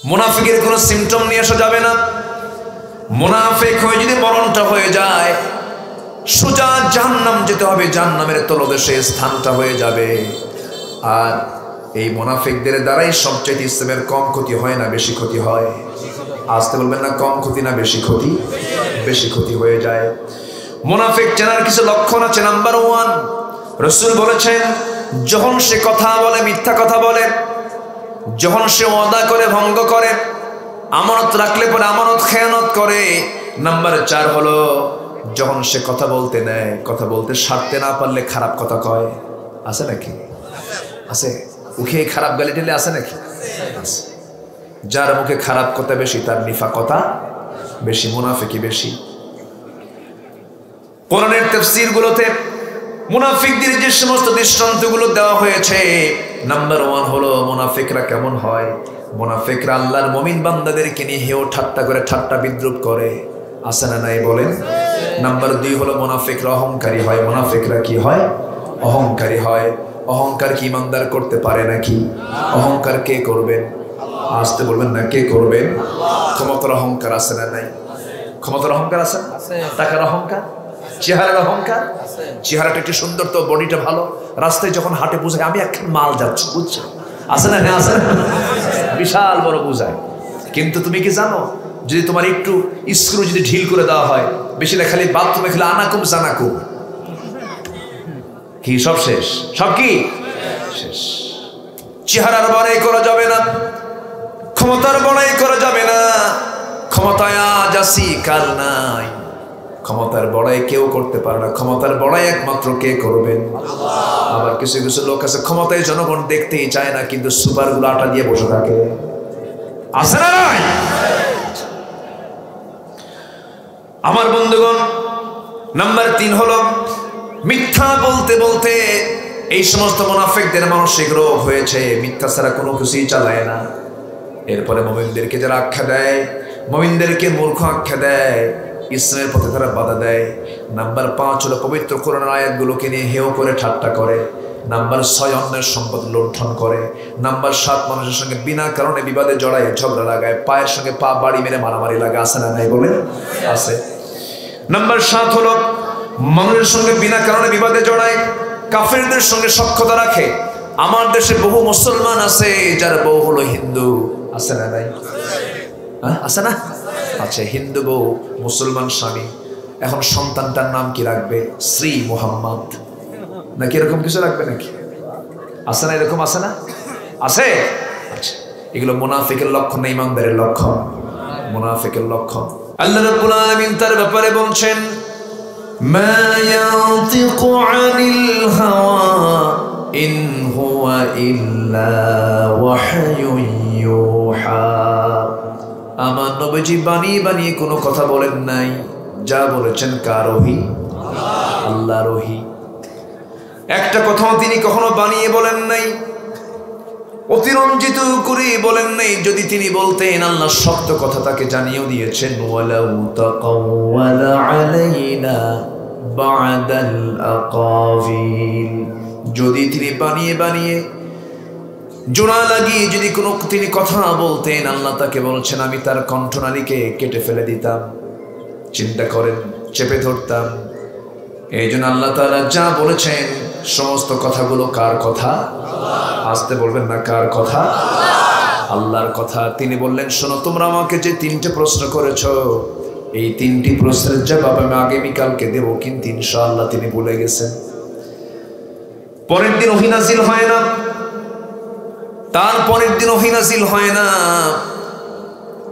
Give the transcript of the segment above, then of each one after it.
মুনাফিকের কোনো সিমটম নিয়ে আসা যাবে না। মুনাফিক হয়ে যদি মরণটা হয়ে যায়, সোজা জাহান্নাম যেতে হবে, জাহান্নামের তলদেশে স্থানটা হয়ে যাবে। আর এই মুনাফিকদের দ্বারাই সবচেয়ে ইসলামের কম ক্ষতি হয় না বেশি ক্ষতি হয়? আসতে বলবেন না, কম ক্ষতি না বেশি ক্ষতি? বেশি ক্ষতি হয়ে যায়। মুনাফিক চেনার কিছু লক্ষণ আছে। নাম্বার 1, রাসূল বলেছেন যখন সে কথা বলে মিথ্যা কথা বলে, যখন সে ওয়াদা করে ভঙ্গ করে, আমানত রাখলে পরে আমানত খেয়ানত করে। নাম্বার 4 হলো যখন সে কথা বলতে নেয়, কথা বলতে সারতে না পারলে খারাপ কথা কয়। আছে নাকি? আছে। মুখে খারাপ গালি টেলে আছে নাকি? আছে। যার মুখে খারাপ কথা বেশি তার নিফাকতা বেশি, মুনাফিকি বেশি। কোরআনের তাফসীর গুলোতে মুনাফিকদের যে সমস্ত দৃষ্টান্তগুলো দেওয়া হয়েছে, নাম্বার 1 হলো মুনাফিকরা কেমন হয়। মুনাফিকরা আল্লাহর মুমিন বান্দাদেরকে নিয়ে হেও ঠাট্টা করে, ঠাট্টা বিদ্রুপ করে। আছে না নাই বলেন? নাম্বার 2 হলো মুনাফিকরা অহংকারী হয়। মুনাফিকরা কি হয়? অহংকারী হয়। অহংকার কি ইমানদার করতে পারে নাকি? অহংকার কে করবেন? আসতে বলবেন না, কে করবেন? ক্ষমতার অহংকার আছে না নাই? ক্ষমতার অহংকার আছে? টাকার অহংকার, চেহারার অহংকার। চেহারাটা একটু সুন্দর তো, বডিটা ভালো, রাস্তায় যখন হাঁটে বুঝায় আমি একখান মাল যাচ্ছি, বুঝছো? আছে না? আছে না? বিশাল বড় বুঝায়। কিন্তু তুমি কি জানো, যদি তোমার একটু স্ক্রু যদি ঢিল করে দেওয়া হয়, বেশি না খালি বাথরুমে খেলে আনাকুম জানাকুম, কি সব শেষ? সব কি শেষ? চেহারার বড়াই করা যাবে না, ক্ষমতার বড়াই করা যাবে না। ক্ষমতায় আজ আসি কাল নাই, ক্ষমতার বড়াই কেউ করতে পারে না। ক্ষমতার বড়াই একমাত্র কে করবেন? আবার কিছু কিছু লোক আছে ক্ষমতায় জনগণ দেখতেই চায় না, কিন্তু সুপারগুলো আটা দিয়ে বসে থাকে। আছে না নাই? আমার বন্ধুগণ, নাম্বার 3 হলো মিথ্যা বলতে বলতে এই সমস্ত মুনাফিকদের মানসিক রোগ হয়েছে, মিথ্যা ছাড়া কোনো কিছুই চালায় না। এরপরে মুমিনদেরকে যারা আখ্যা দেয়, মুমিনদেরকে মূর্খ আখ্যা দেয়, ইসলামের পথে তারা বাধা দেয়। নাম্বার 5 হলো পবিত্র কোরআনের আয়াতগুলোকে নিয়ে হেয় করে ঠাট্টা করে। নাম্বার 6 অন্যের সম্পদ লুণ্ঠন করে। নাম্বার 7 মানুষের সঙ্গে বিনা কারণে বিবাদে জড়ায়, ঝগড়া লাগায়, পায়ের সঙ্গে পা বাড়ি মেরে মারামারি লাগে। আছে না নাই বলে? আছে। নাম্বার 7 হলো মানুষের সঙ্গে বিনা কারণে বিবাদে জড়ায়, কাফেরদের সঙ্গে সখ্যতা রাখে। আমার দেশে বহু মুসলমান আছে যার বউ হলো হিন্দু। আছে না নাই? আছে না? আছে। হিন্দু বউ, মুসলমান স্বামী। এখন সন্তানটার নাম কি রাখবে? শ্রী মোহাম্মদ নাকি এরকম কিছু রাখবে নাকি? আছে না? এরকম আছে না? আছে। আচ্ছা, এগুলো মুনাফিকের লক্ষণ না ইমানদারের লক্ষণ? মুনাফিকের লক্ষণ। আল্লাহ রাব্বুল আলামিন তার ব্যাপারে বলছেন, মা ইয়ানতিকু আনিল হাওয়া ইন হুয়া ইল্লা ওয়াহয়ুন ইউহা। আমার নবীজি বানিয়ে বানিয়ে কোনো কথা বলেন নাই, যা বলেছেন কার ওহী? আল্লাহর ওহী। একটা কথাও তিনি কখনো বানিয়ে বলেন নাই, অতিরঞ্জিত করে বলেন নাই। যদি তিনি বলতেন, আল্লাহ শক্ত কথা তাকে জানিয়েও দিয়েছেন, ওয়ালাউ তাকাওয়ালা আলাইনা বা'দাল আকাবিল। যদি তিনি বানিয়ে বানিয়ে জোড়া লাগিয়ে যদি কোনো তিনি কথা বলতেন, আল্লাহ তাকে বলছেন আমি তার কণ্ঠনালীকে কেটে ফেলে দিতাম। চিন্তা করেন, চেপে ধরতাম। এই জন্য আল্লাহ তাআলা যা বলেছেন সমস্ত কথাগুলো কার কথা? আসতে বলবেন না, কার কথা? আল্লাহর কথা। তিনি বললেন, শোনো, তোমরা আমাকে যে 3টে প্রশ্ন করেছো, এই 3টি প্রশ্নের জবাব আমি আগামীকালকে দেব। কিন্তু ইনশাআল্লাহ তিনি বলে গেছেন। পরের দিন ওহী নাযিল হয় না, তার পরের দিন ওহী নাযিল হয় না।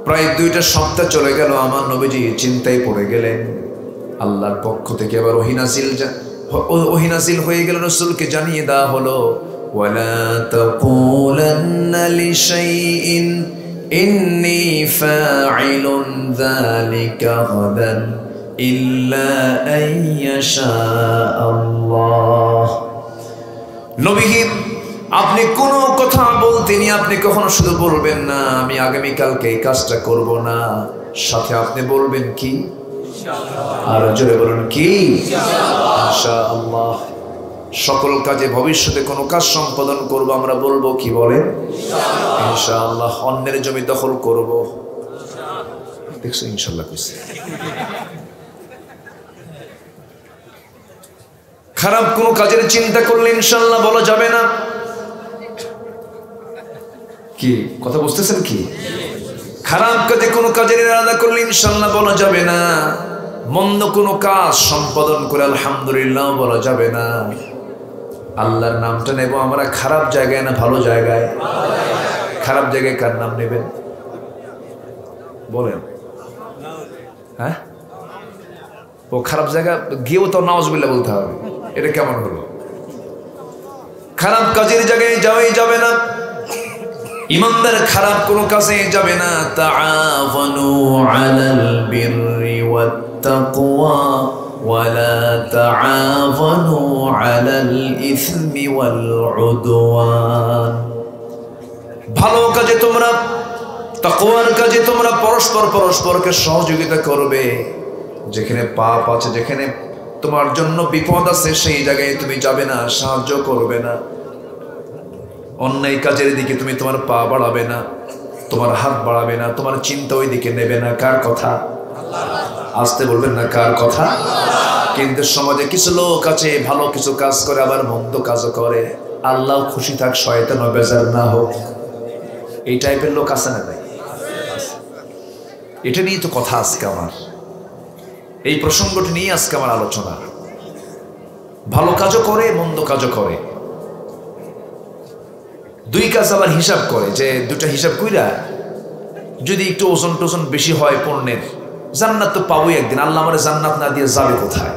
প্রায় 2টা সপ্তাহ চলে গেল। আমার নবীজি চিন্তায় পড়ে গেলেন। আল্লাহর পক্ষ থেকে আবার ওহী নাযিল হয়ে গেল। রাসূলকে জানিয়ে দেওয়া হলো, ওয়ালা তাকুলান্না লিশাইইন ইন্নী ফাইলুন যালিকা গাদান ইল্লা আইয়াশা আল্লাহ। নবী, আপনি কোনো কথা বলতেনি, আপনি কখনো শুধু বলবেন না আমি আগামীকালকে এই কাজটা করব না, সাথে আপনি বলবেন কি? আর জোরে বলুন কি? ইনশাআল্লাহ। সকল কাজে ভবিষ্যতে কোনো কাজ সম্পাদন করব আমরা বলবো কি বলে ইনশাআল্লাহ। অন্যের জমি দখল করব, দেখছো ইনশাআল্লাহ কইছে। খারাপ কোনো কাজের চিন্তা করলে ইনশাআল্লাহ বলা যাবে না। কি কথা বুঝতেছেন কি? খারাপ কাজে কোনো কাজের ইরাদা করলে ইনশাআল্লাহ বলা যাবে না। মন্দ কোনো কাজ সম্পাদন করে আলহামদুলিল্লাহ বলা যাবে না। আল্লাহর নামটা নেব আমরা খারাপ জায়গায় না ভালো জায়গায়? খারাপ জায়গায় কার নাম নেবেন বলেন? হ্যাঁ, ও খারাপ জায়গা গিয়েও তো নাউজুবিল্লাহ বলতে হবে, এটা কেমন হলো? খারাপ কাজের জায়গায় যাওয়াই যাবে না। ইমানদার খারাপ কোনো কাজে যাবে না। তাআওয়ানু আলাল বিররি ওয়াত তাকওয়া ওয়ালা তাআওয়ানু আলাল ইসমি ওয়াল উদওয়ান। ভালো কাজে তোমরা, তাকওয়ার কাজে তোমরা পরস্পরকে সহযোগিতা করবে। যেখানে পাপ আছে, যেখানে তোমার জন্য বিপদ আছে, সেই জায়গায় তুমি যাবে না, সাহায্য করবে না। অন্যায় কাজের দিকে তুমি তোমার পা বাড়াবে না, তোমার হাত বাড়াবে না, তোমার চিন্তা ওই দিকে নেবে না। কার কথা? আসতে বলবেন না কার কথা? কিন্তু সমাজে কিছু লোক আছে ভালো কিছু কাজ করে আবার মন্দ কাজও করে। আল্লাহ খুশি থাক, শয়তানও বেজার না হোক, এই টাইপের লোক আছে না ভাই? এটা নিয়ে তো কথা আজকে আমার, এই প্রসঙ্গটি নিয়ে আজকে আমার আলোচনা। ভালো কাজও করে মন্দ কাজও করে, দুই কাজ আবার হিসাব করে, যে দুটা হিসাব কইরা যদি একটু ওজন টোজন বেশি হয় পণ্যের, জান্নাত তো পাবোই একদিন, আল্লাহ আমার জান্নাত না দিয়ে যাবে কোথায়?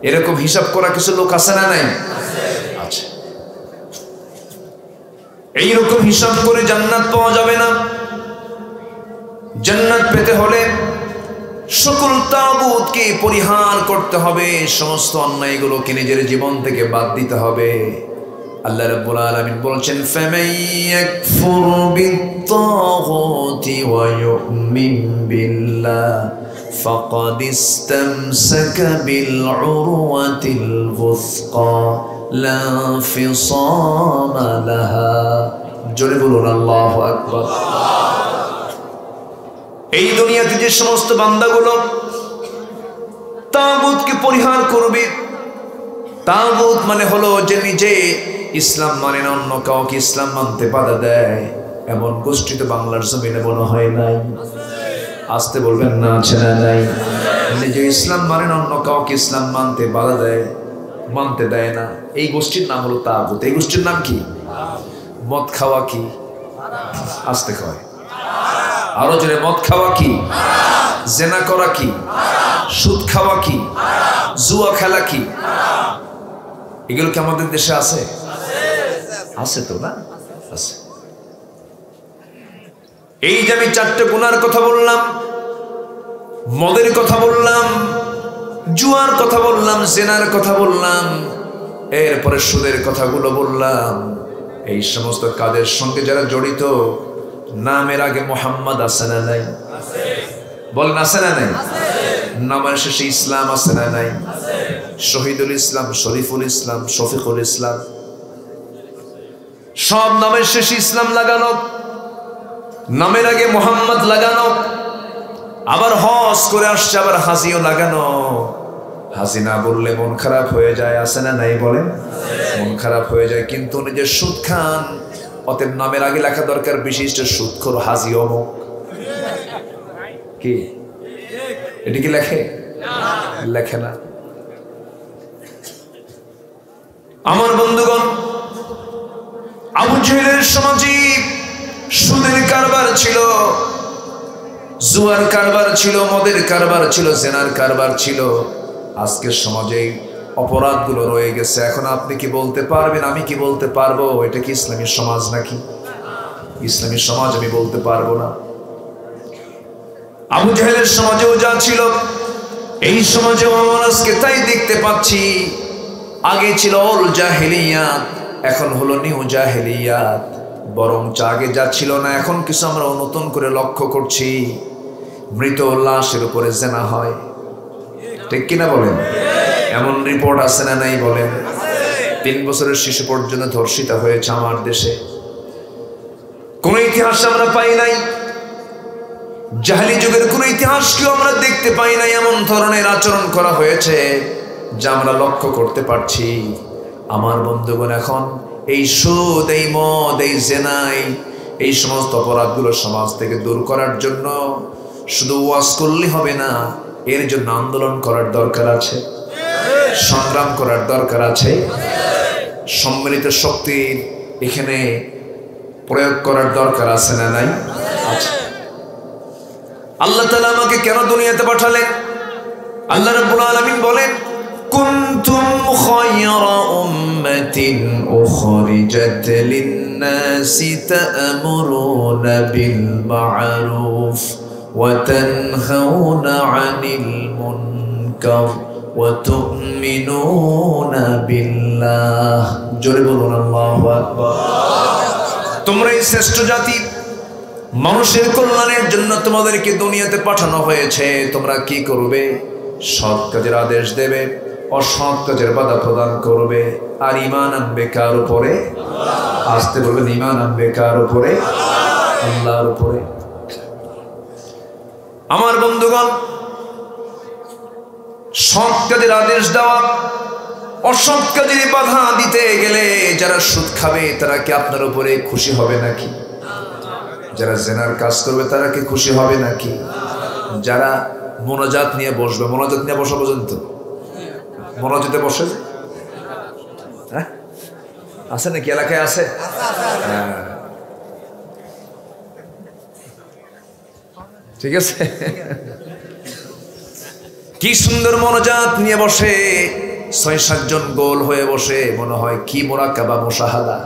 এরকম হিসাব করা কিছু লোক আছে না নাই? আচ্ছা, এইরকম হিসাব করে জান্নাত পাওয়া যাবে না। জান্নাত পেতে হলে সকল তাগুতকে পরিহার করতে হবে, সমস্ত অন্যায়গুলোকে নিজের জীবন থেকে বাদ দিতে হবে। আল্লাহ রাব্বুল আলামিন বলছেন, ফামান ইয়াকফুর বিত-তাগুতি ওয়া ইউমিন বিল্লাহ ফাকাদ ইসতামসাকা বিল উরওয়াতিল ওয়ুসকা লা ফিসামা লাহা। জোরে বলুন আল্লাহু আকবার। এই দুনিয়াতে যে সমস্ত বান্দাগুলো তাগুতকে পরিহার করবে, তাগুত মানে হলো যে নিজে ইসলাম মানে না, অন্য কাউকে ইসলাম মানতে বাধা দেয়, এমন গোষ্ঠী তো বাংলার জমিনে মনে হয় নাই। আসতে বলবেন না আছে না নাই? নিজে ইসলাম মানে না, অন্য কাউকে ইসলাম মানতে বাধা দেয়, মানতে দেয় না, এই গোষ্ঠীর নাম হলো তাগুত। এই গোষ্ঠীর নাম কি? মদ খাওয়া কি? আসতে কয় আরো জোরে, মদ খাওয়া কি? জেনা করা কি? সুদ খাওয়া কি? জুয়া খেলা কি? এগুলো কি আমাদের দেশে আছে? আছে তো না? আছে। এই যে আমি চারটে গুনার কথা বললাম, মদের কথা বললাম, জুয়ার কথা বললাম, জেনার কথা বললাম, এরপরে সুদের কথাগুলো বললাম, এই সমস্ত কাজের সঙ্গে যারা জড়িত, নামের আগে মোহাম্মদ আছে না নাই? বলেন আছে না নাই? নামের শেষে ইসলাম আছে না নাই? শহীদুল ইসলাম, শরীফুল ইসলাম, শফিকুল ইসলাম, সব নামের শেষে ইসলাম লাগানো, নামের আগে মোহাম্মদ লাগানো। আবার হজ করে আসছে, আবার হাজিও লাগানো। হাজি না বললে মন খারাপ হয়ে যায়, আছে না নাই? বলেন মন খারাপ হয়ে যায়। কিন্তু নিজের সুদ খান, অতএব নামের আগে লেখা দরকার বিশিষ্ট সুদখোর হাজি অমুক। কি এটি কি লেখে? লেখে না। আমার বন্ধুগণ, আবু জেহেলের সমাজে সুদের কারবার ছিল, জুয়ার কারবার ছিল, মদের কারবার ছিল, জেনার কারবার ছিল। আজকের সমাজে অপরাধগুলো রয়ে গেছে। এখন আপনি কি বলতে পারবেন, আমি কি বলতে পারবো এটা কি ইসলামী সমাজ নাকি? ইসলামী সমাজ আমি বলতে পারবো না। আবু জেহেলের সমাজেও যা ছিল, এই সমাজেও আমরা আজকে তাই দেখতে পাচ্ছি। আগে ছিল অল জাহেলিয়াত, এখন হলো নিউ জাহেলিয়াত। বরং আগে যা ছিল না, এখন কিছু আমরা নতুন করে লক্ষ্য করছি। মৃত লাশের উপরে জেনা হয়, ঠিক কিনা বলেন? এমন রিপোর্ট আছে না নাই? বলেন। 3 বছরের শিশু পর্যন্ত ধর্ষিতা হয়েছে আমার দেশে। কোন ইতিহাস আমরা পাই নাই, জাহেলি যুগের কোন ইতিহাসকেও আমরা দেখতে পাই নাই এমন ধরনের আচরণ করা হয়েছে যা আমরা লক্ষ্য করতে পারছি। আমার বন্ধুগণ, এখন এই সুদ, এই মদ, এই জেনাই, এই সমস্ত অপরাধগুলো সমাজ থেকে দূর করার জন্য শুধু ওয়াজ করলে হবে না, এর জন্য আন্দোলন করার দরকার আছে, সংগ্রাম করার দরকার আছে, সম্মিলিত শক্তির এখানে প্রয়োগ করার দরকার আছে না নাই? আছে। আল্লাহ তাআলা আমাকে কেন দুনিয়াতে পাঠালেন? আল্লাহ রাব্বুল আলামিন বলেন, কুনতুম খায়রা উম্মাতিন উখরিজাত লিন-নাসি তা'মুরুনা বিল মা'রুফ ওয়া তানহাউনা 'আনিল মুনকার ওয়া তু'মিনুনা বিল্লাহ। জোরে বলুন আল্লাহু আকবার। তোমরা এই শ্রেষ্ঠ জাতি, মানুষের কল্যাণের জন্য তোমাদেরকে দুনিয়াতে পাঠানো হয়েছে। তোমরা কি করবে? সৎ কাজের আদেশ দেবে, অসৎ কাজের বাধা প্রদান করবে, আর ঈমান আনবে কার উপরে? আসতে বলবেন, ঈমান আনবে কার উপরে? আল্লাহর উপরে। আমার বন্ধুগণ, সৎ কাজের আদেশ দেওয়া, অসৎ কাজের বাধা দিতে গেলে যারা সুদ খাবে তারা কি আপনার উপরে খুশি হবে নাকি? যারা জেনার কাজ করবে তারা কি খুশি হবে নাকি? যারা মোনাজাত নিয়ে বসবে, মোনাজাত নিয়ে বসা পর্যন্ত মোনাজাতে বসে আছে নাকি? এলাকায় আছে? ঠিক আছে। কি সুন্দর মোনাজাত নিয়ে বসে, 6-7 জন গোল হয়ে বসে, মনে হয় কি মুরাকাবা মুশাহাদা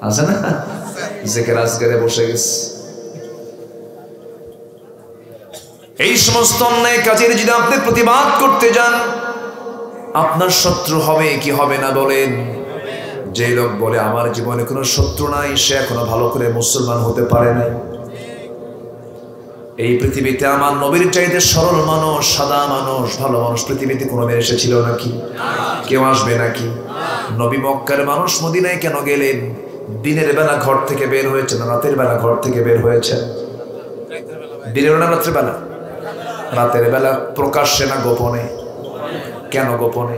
আছে না? জিকির আজকারে বসে গেছে। এই সমস্ত অন্যায় কাজের যদি আপনি প্রতিবাদ করতে যান, আপনার শত্রু হবে কি হবে না বলেন? যে লোক বলে আমার জীবনে কোনো শত্রু নাই, সে এখনো ভালো করে মুসলমান হতে পারে নাই। এই পৃথিবীতে আমার নবীর চাইতে সরল মানুষ, সাদা মানুষ, ভালো মানুষ পৃথিবীতে কোনোদিন এসেছিল নাকি? কেউ আসবে নাকি? নবী মক্কার মানুষ মদিনায় কেন গেলেন? দিনের বেলা ঘর থেকে বের হয়েছে না রাতের বেলা ঘর থেকে বের হয়েছে? দিনের বেলা, রাতের বেলা? রাতের বেলা। প্রকাশ্যে না গোপনে? কেন গোপনে?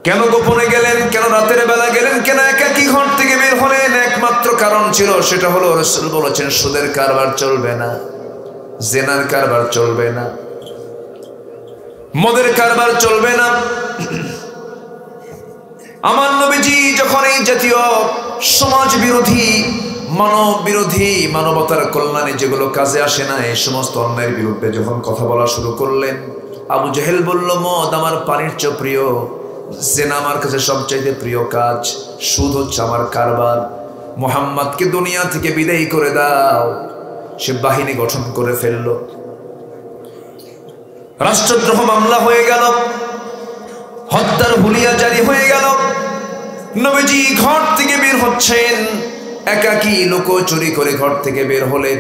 কেন গোপনে গেলেন? কেন রাতের বেলা গেলেন? কেন একাকী ঘর থেকে বের হলেন? একমাত্র কারণ ছিল, সেটা হলো রাসূল বলেছেন সুদের কারবার চলবে না, জেনার কারবার চলবে না, মদের কারবার চলবে না। আমার নবীজি যখন এই জাতীয় সমাজ বিরোধী, মানব বিরোধী, মানবতার কল্যাণে যেগুলো কাজে আসে না, এই সমস্ত অন্যায়ের বিরুদ্ধে যখন কথা বলা শুরু করলেন, আবু জেহেল বলল, মদ আমার পানির চেয়ে প্রিয়, জেনা আমার কাছে সবচাইতে প্রিয় কাজ, সুদ হচ্ছে আমার কারবার, মুহাম্মদকে দুনিয়া থেকে বিদায় করে দাও। সে বাহিনী গঠন করে ফেলল, রাষ্ট্রদ্রোহ মামলা হয়ে গেল, হত্যার হুলিয়া জারি হয়ে গেল। নবীজি ঘর থেকে বের হচ্ছেন, একাকী লুকোচুরি করে ঘর থেকে বের হলেন।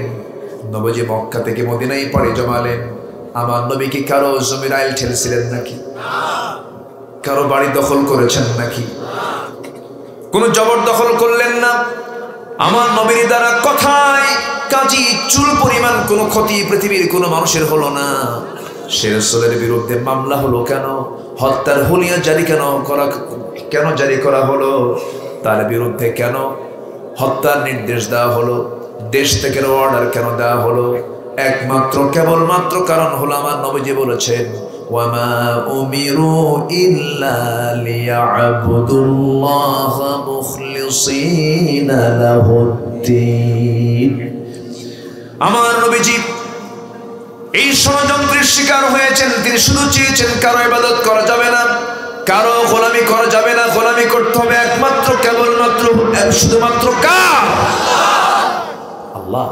নবীজি মক্কা থেকে মদিনায় পাড়ি জমালেন। আমার নবী কি কারো জমির আইল ঠেলছিলেন নাকি? কারো বাড়ি দখল করেছেন নাকি? কোন জবরদখল করলেন না। আমার নবীর দ্বারা কথায় কাজী চুল পরিমাণ কোনো ক্ষতি পৃথিবীর কোনো মানুষের হলো না। সে রাসূলের বিরুদ্ধে মামলা হলো কেন? হত্যার হুলিয়া জারি কেন জারি করা হলো? তার বিরুদ্ধে কেন হত্যার নির্দেশ দেওয়া হলো? দেশ থেকে অর্ডার কেন দেওয়া হলো? একমাত্র কেবলমাত্র কারণ হলো আমার নবীজি বলেছেন, ওয়ামা উমিরু ইল্লা লিয়া'বুদুল্লাহা মুখলিসিনা লাহুদ্দীন। আমার নবীজি এই ষড়যন্ত্রের শিকার হয়েছেন। তিনি শুধু চেয়েছেন কারো ইবাদত করা যাবে না, কারো গোলামি করা যাবে না, গোলামি করতে হবে একমাত্র কেবলমাত্র শুধুমাত্র কার? আল্লাহ।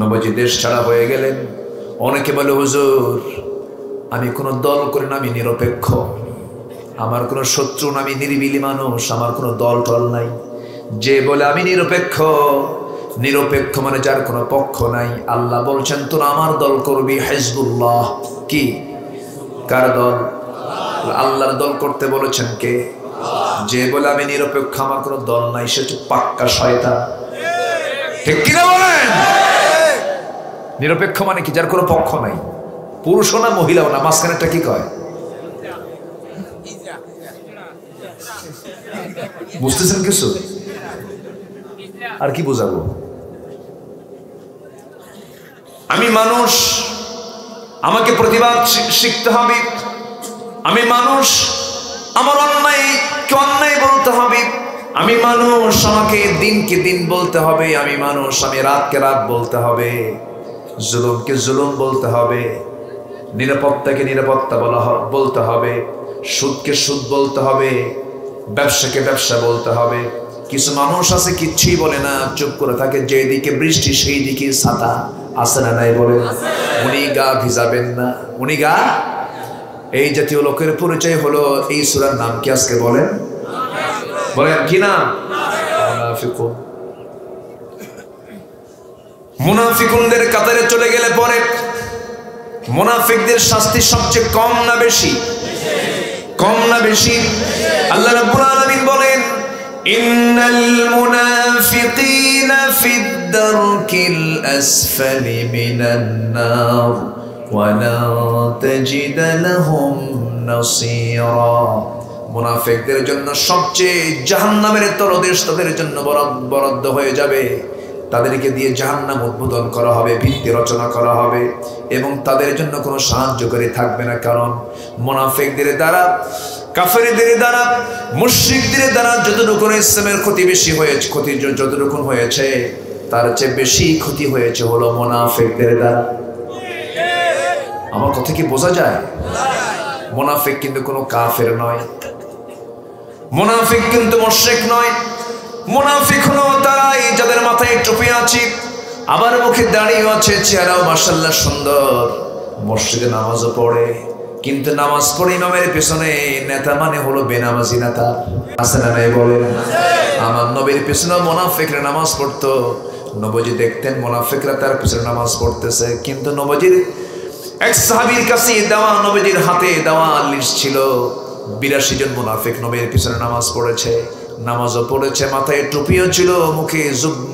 নবীজি দেশ ছাড়া হয়ে গেলেন। অনেকে বলে, হুজুর আমি কোনো দল করি না, আমি নিরপেক্ষ, আমার কোনো শত্রু না, আমি নিরিবিলি মানুষ, আমার কোনো দল টল নাই। যে বলে আমি নিরপেক্ষ, নিরপেক্ষ মানে যার কোনো পক্ষ নাই। আল্লাহ বলছেন তোরা আমার দল করবি, হিজবুল্লাহ। কি? কার দল? আল্লাহর দল করতে বলেছেন কে? যে বলে আমি নিরপেক্ষ, আমার কোনো দল নাই, সে তো পাক্কা শয়তান। ঠিক কিনা বলেন? নিরপেক্ষ মানে কি? যার কোনো পক্ষ নাই, পুরুষও না মহিলাও না, মাঝখানেটা কি কয়? বুঝতেছেন কিছু? আর কি বোঝাবো? আমি মানুষ, আমাকে প্রতিবাদ শিখতে হবে। আমি মানুষ, আমার অন্যায়কে অন্যায় বলতে হবে। আমি মানুষ, আমাকে দিনকে দিন বলতে হবে। আমি মানুষ, আমি রাতকে রাত বলতে হবে। জুলুমকে জুলুম বলতে হবে। নিরাপত্তাকে নিরাপত্তা বলতে হবে। সুদকে সুদ বলতে হবে। ব্যবসাকে ব্যবসা বলতে হবে। কিছু মানুষ আছে কিচ্ছুই বলে না, চুপ করে থাকে। যেদিকে বৃষ্টি সেই দিকে ছাতা। আছে না নাই বলে? উনি গা ভিজাবেন না, উনি গা। এই জাতীয় লোকের পরিচয় হলো এই সূরার নাম কি আজকে বলেন? বলেন কি নাম? মুনাফিকুন। মুনাফিকুনদের কাতারে চলে গেলে পরে মুনাফিকদের শাস্তি সবচেয়ে কম না বেশি? কম না বেশি? আল্লাহ রাব্বুল আলামিন বলেন, ইন্নাল মুনাফিকিনা ফিদ দারকিল আসফালি মিনান নার ওয়া লা তাজিদ লাহুম নাসীরা। মুনাফিকদের জন্য সবচেয়ে জাহান্নামের তলদেশ তাদের জন্য বরাদ্দ হয়ে যাবে। তাদেরকে দিয়ে জাহান্নাম উদ্বোধন করা হবে, ভিত্তি রচনা করা হবে, এবং তাদের জন্য কোনো সাহায্যকারী থাকবে না। কারণ মুনাফিকদের দ্বারা, কাফেরদের দ্বারা, মুশরিকদের দ্বারা যতটুকু ইসলামের ক্ষতি বেশি হয়েছে, ক্ষতি যতটুকু হয়েছে তার চেয়ে বেশি ক্ষতি হয়েছে হলো মুনাফিকদের দ্বারা। আমার কথা কি বোঝা যায়? মুনাফিক কিন্তু কোনো কাফের নয়, মুনাফিক কিন্তু মুশরিক নয়। মুনাফিক হলো তারাই যাদের মাথায় টুপি আছে, আবার মুখে দাড়িও আছে, চেহারাও মাশাআল্লাহ সুন্দর, মসজিদে নামাজও পড়ে, কিন্তু নামাজ পড়ে ইমামের পেছনে নেতা মানে হলো বেনামাজি নেতা। আছে না নাই বলেন? আমার নবীর পেছনে মুনাফিকরা নামাজ পড়তো। নবীজি দেখতেন মুনাফিকরা তার পেছনে নামাজ পড়তেছে, কিন্তু নবীজির এক সাহাবীর কাছে দেওয়া, নবীজির হাতে দেওয়া লিস্ট ছিল 82 জন মুনাফিক নবীর পেছনে নামাজ পড়েছে, নামাজও পড়েছে, মাথায় টুপিও ছিল,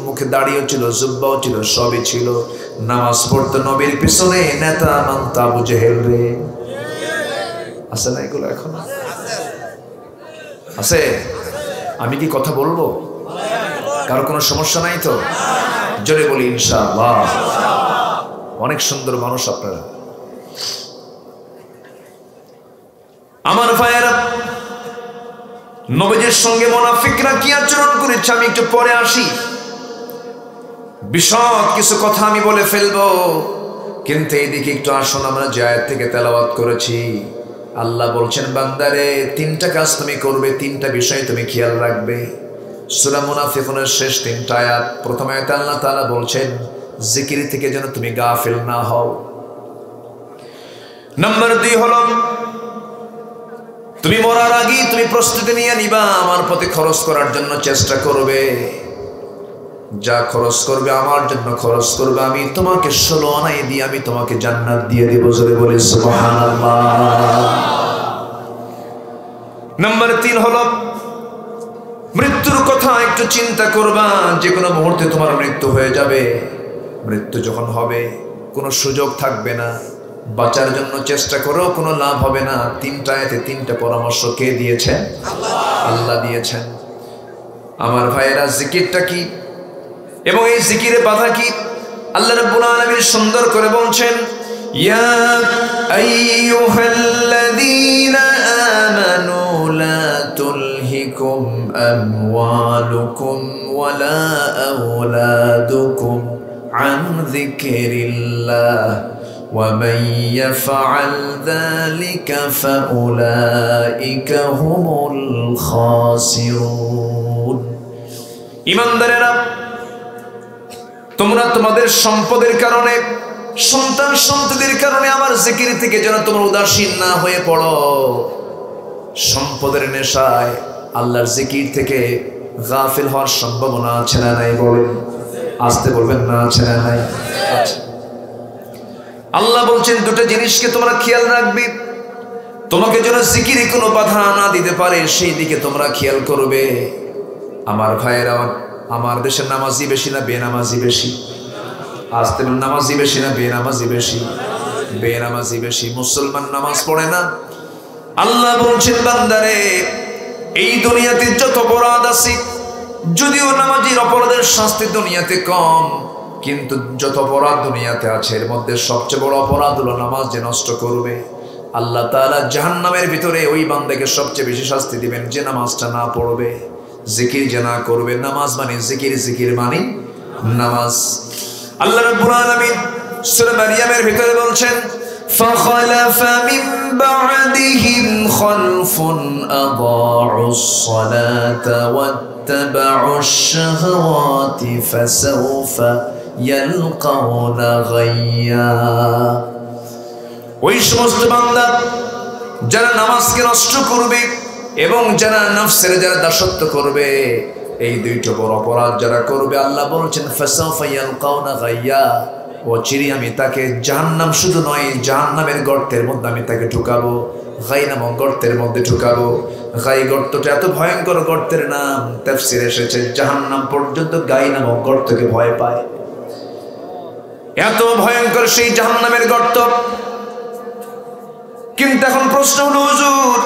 মুখে দাড়িও ছিল, জুব্বাও ছিল, সবই ছিল। নামাজ পড়তো নবীর পিছনে নেতা মানতা আবু জেহেল রে। আছে না এগুলো? এখন আছে? আমি কি কথা বলবো? কারো কোনো সমস্যা নাই তো? জোরে বলি ইনশাআল্লাহ। অনেক সুন্দর মানুষ আপনারা। আমার ভাইয়েরা, নবীজির সঙ্গে মুনাফিকরা কি আচরণ করেছে আমি একটু পরে আসি। বিশদ কিছু কথা আমি বলে ফেলবো, কিন্তু এইদিকে একটু আসুন। আমরা যে আয়াত থেকে তেলাওয়াত করেছি, আল্লাহ বলছেন বান্দারে 3টা কাজ তুমি করবে, 3টা বিষয় তুমি খেয়াল রাখবে। সূরা মুনাফিকুনের শেষ 3টা আয়াত। প্রথম আয়াতে আল্লাহ তাআলা বলছেন জিকির থেকে যেন তুমি গাফিল না হও। নাম্বার 2 হলো তুমি মরার আগে তুমি প্রস্তুতি নিয়ে নিবা, আমার পথে খরচ করার জন্য চেষ্টা করবে। যা খরচ করবে আমার জন্য খরচ করবে, আমি তোমাকে 16 আনাই দিয়ে আমি তোমাকে জান্নাত দিয়ে দেব। জোরে বলি সুবহানাল্লাহ। নাম্বার 3 হলো মৃত্যুর কথা একটু চিন্তা করবা। যে কোনো মুহূর্তে তোমার মৃত্যু হয়ে যাবে। মৃত্যু যখন হবে কোনো সুযোগ থাকবে না, বাঁচার জন্য চেষ্টা করেও কোনো লাভ হবে না। 3টা আয়াতে 3টা পরামর্শ কে দিয়েছেন? আল্লাহ দিয়েছেন। আমার ভাইয়েরা, জিকিরটা কি এবং এই জিকিরে বাধা কি? আল্লাহ রাব্বুল আলামিন সুন্দর করে বলছেন, ইয়া আইয়ুহাল্লাযীনা আমানু লা তুলহিকুম আমওয়ালুকুম ওয়ালা আওলাদুকুম আন যিকরিল্লাহ ومن يفعل ذلك فأولئك هم الخاسرون। ঈমানদারেরা, তোমরা তোমাদের সম্পদের কারণে, সন্তান সন্ততির কারণে আমার জিকির থেকে যেন তোমরা উদাসীন না হয়ে পড়ো। সম্পদের নেশায় আল্লাহর জিকির থেকে গাফিল হওয়ার সম্ভাবনা আছে না নাই? বলেন, আসতে বলবেন না, আছে না নাই? আচ্ছা, আল্লাহ বলছেন 2টা জিনিসকে তোমরা খেয়াল রাখবে। তোমাকে যেন জিকিরে কোনো বাধা না দিতে পারে সেই দিকে তোমরা খেয়াল করবে। আমার ভাইয়েরা, আমার দেশের নামাজি বেশি না বেনামাজি বেশি? আসতে নামাজি বেশি না বেনামাজি বেশি? বেনামাজি বেশি। মুসলমান নামাজ পড়ে না। আল্লাহ বলছেন, বান্দারে এই দুনিয়াতে যত অপরাধ আছে, যদিও নামাজির অপরাধের শাস্তি দুনিয়াতে কম, কিন্তু যত অপরাধ দুনিয়াতে আছে এর মধ্যে সবচেয়ে বড় অপরাধ হলো নামাজ যে নষ্ট করবে। আল্লাহ তাআলা জাহান্নামের ভিতরে ওই বান্দাকে সবচেয়ে বেশি শাস্তি দিবেন যে নামাজটা না পড়বে, জিকির যে না করবে। নামাজ মানে জিকির, জিকির মানে নামাজ। আল্লাহ রাব্বুল আলামিন সূরা মারইয়ামের ভিতরে বলছেন, فخلف من بعدهم خلف أضاعوا الصلاة واتبعوا الشهوات فسوف يلقون غيا। ওই সমস্ত বান্দা যারা নামাজকে নষ্ট করবে এবং যারা নফসের যারা দাসত্ব করবে, এই দুইটা বড় অপরাধ যারা করবে, আল্লাহ বলছেন ফাসাউফা ইয়ালকাউনা গাইয়া, অচিরে আমি তাকে জাহান্নাম, শুধু নয় জাহান্নামের গর্তের মধ্যে আমি তাকে ঢুকাবো। গাই নামক গর্তের মধ্যে ঢুকাবো। গাই গর্তটা এত ভয়ঙ্কর গর্তের নাম, তাফসীরে এসেছে জাহান্নাম পর্যন্ত গাই নামক গর্তকে ভয় পায়। এত ভয়ঙ্কর সেই জাহান্নামের গর্ত। কিন্তু এখন প্রশ্ন হলো, হুজুর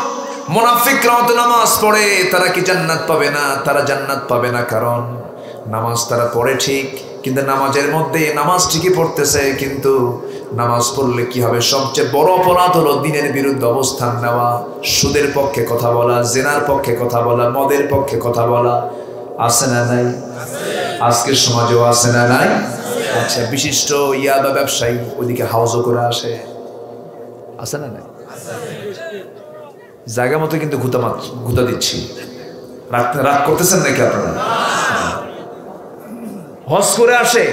মুনাফিকরাও তো নামাজ পড়ে, তারা কি জান্নাত পাবে না? তারা জান্নাত পাবে না, কারণ নামাজ তারা পড়ে ঠিক, কিন্তু নামাজের মধ্যে নামাজ ঠিকই পড়তেছে, কিন্তু নামাজ পড়লে কি হবে? সবচেয়ে বড় অপরাধ হলো দ্বীনের বিরুদ্ধে অবস্থান নেওয়া, সুদের পক্ষে কথা বলা, জেনার পক্ষে কথা বলা, মদের পক্ষে কথা বলা। আছে না নাই? আজকের সমাজেও আছে না নাই? আচ্ছা, বিশিষ্ট ইয়াবা ব্যবসায়ী ওইদিকে হাউজও করে আসে, আছে না নাই? জায়গা মতো কিন্তু ঘুতা দিচ্ছি। রাগ করতেছেন নাকি আপনারা? হজ করে আসে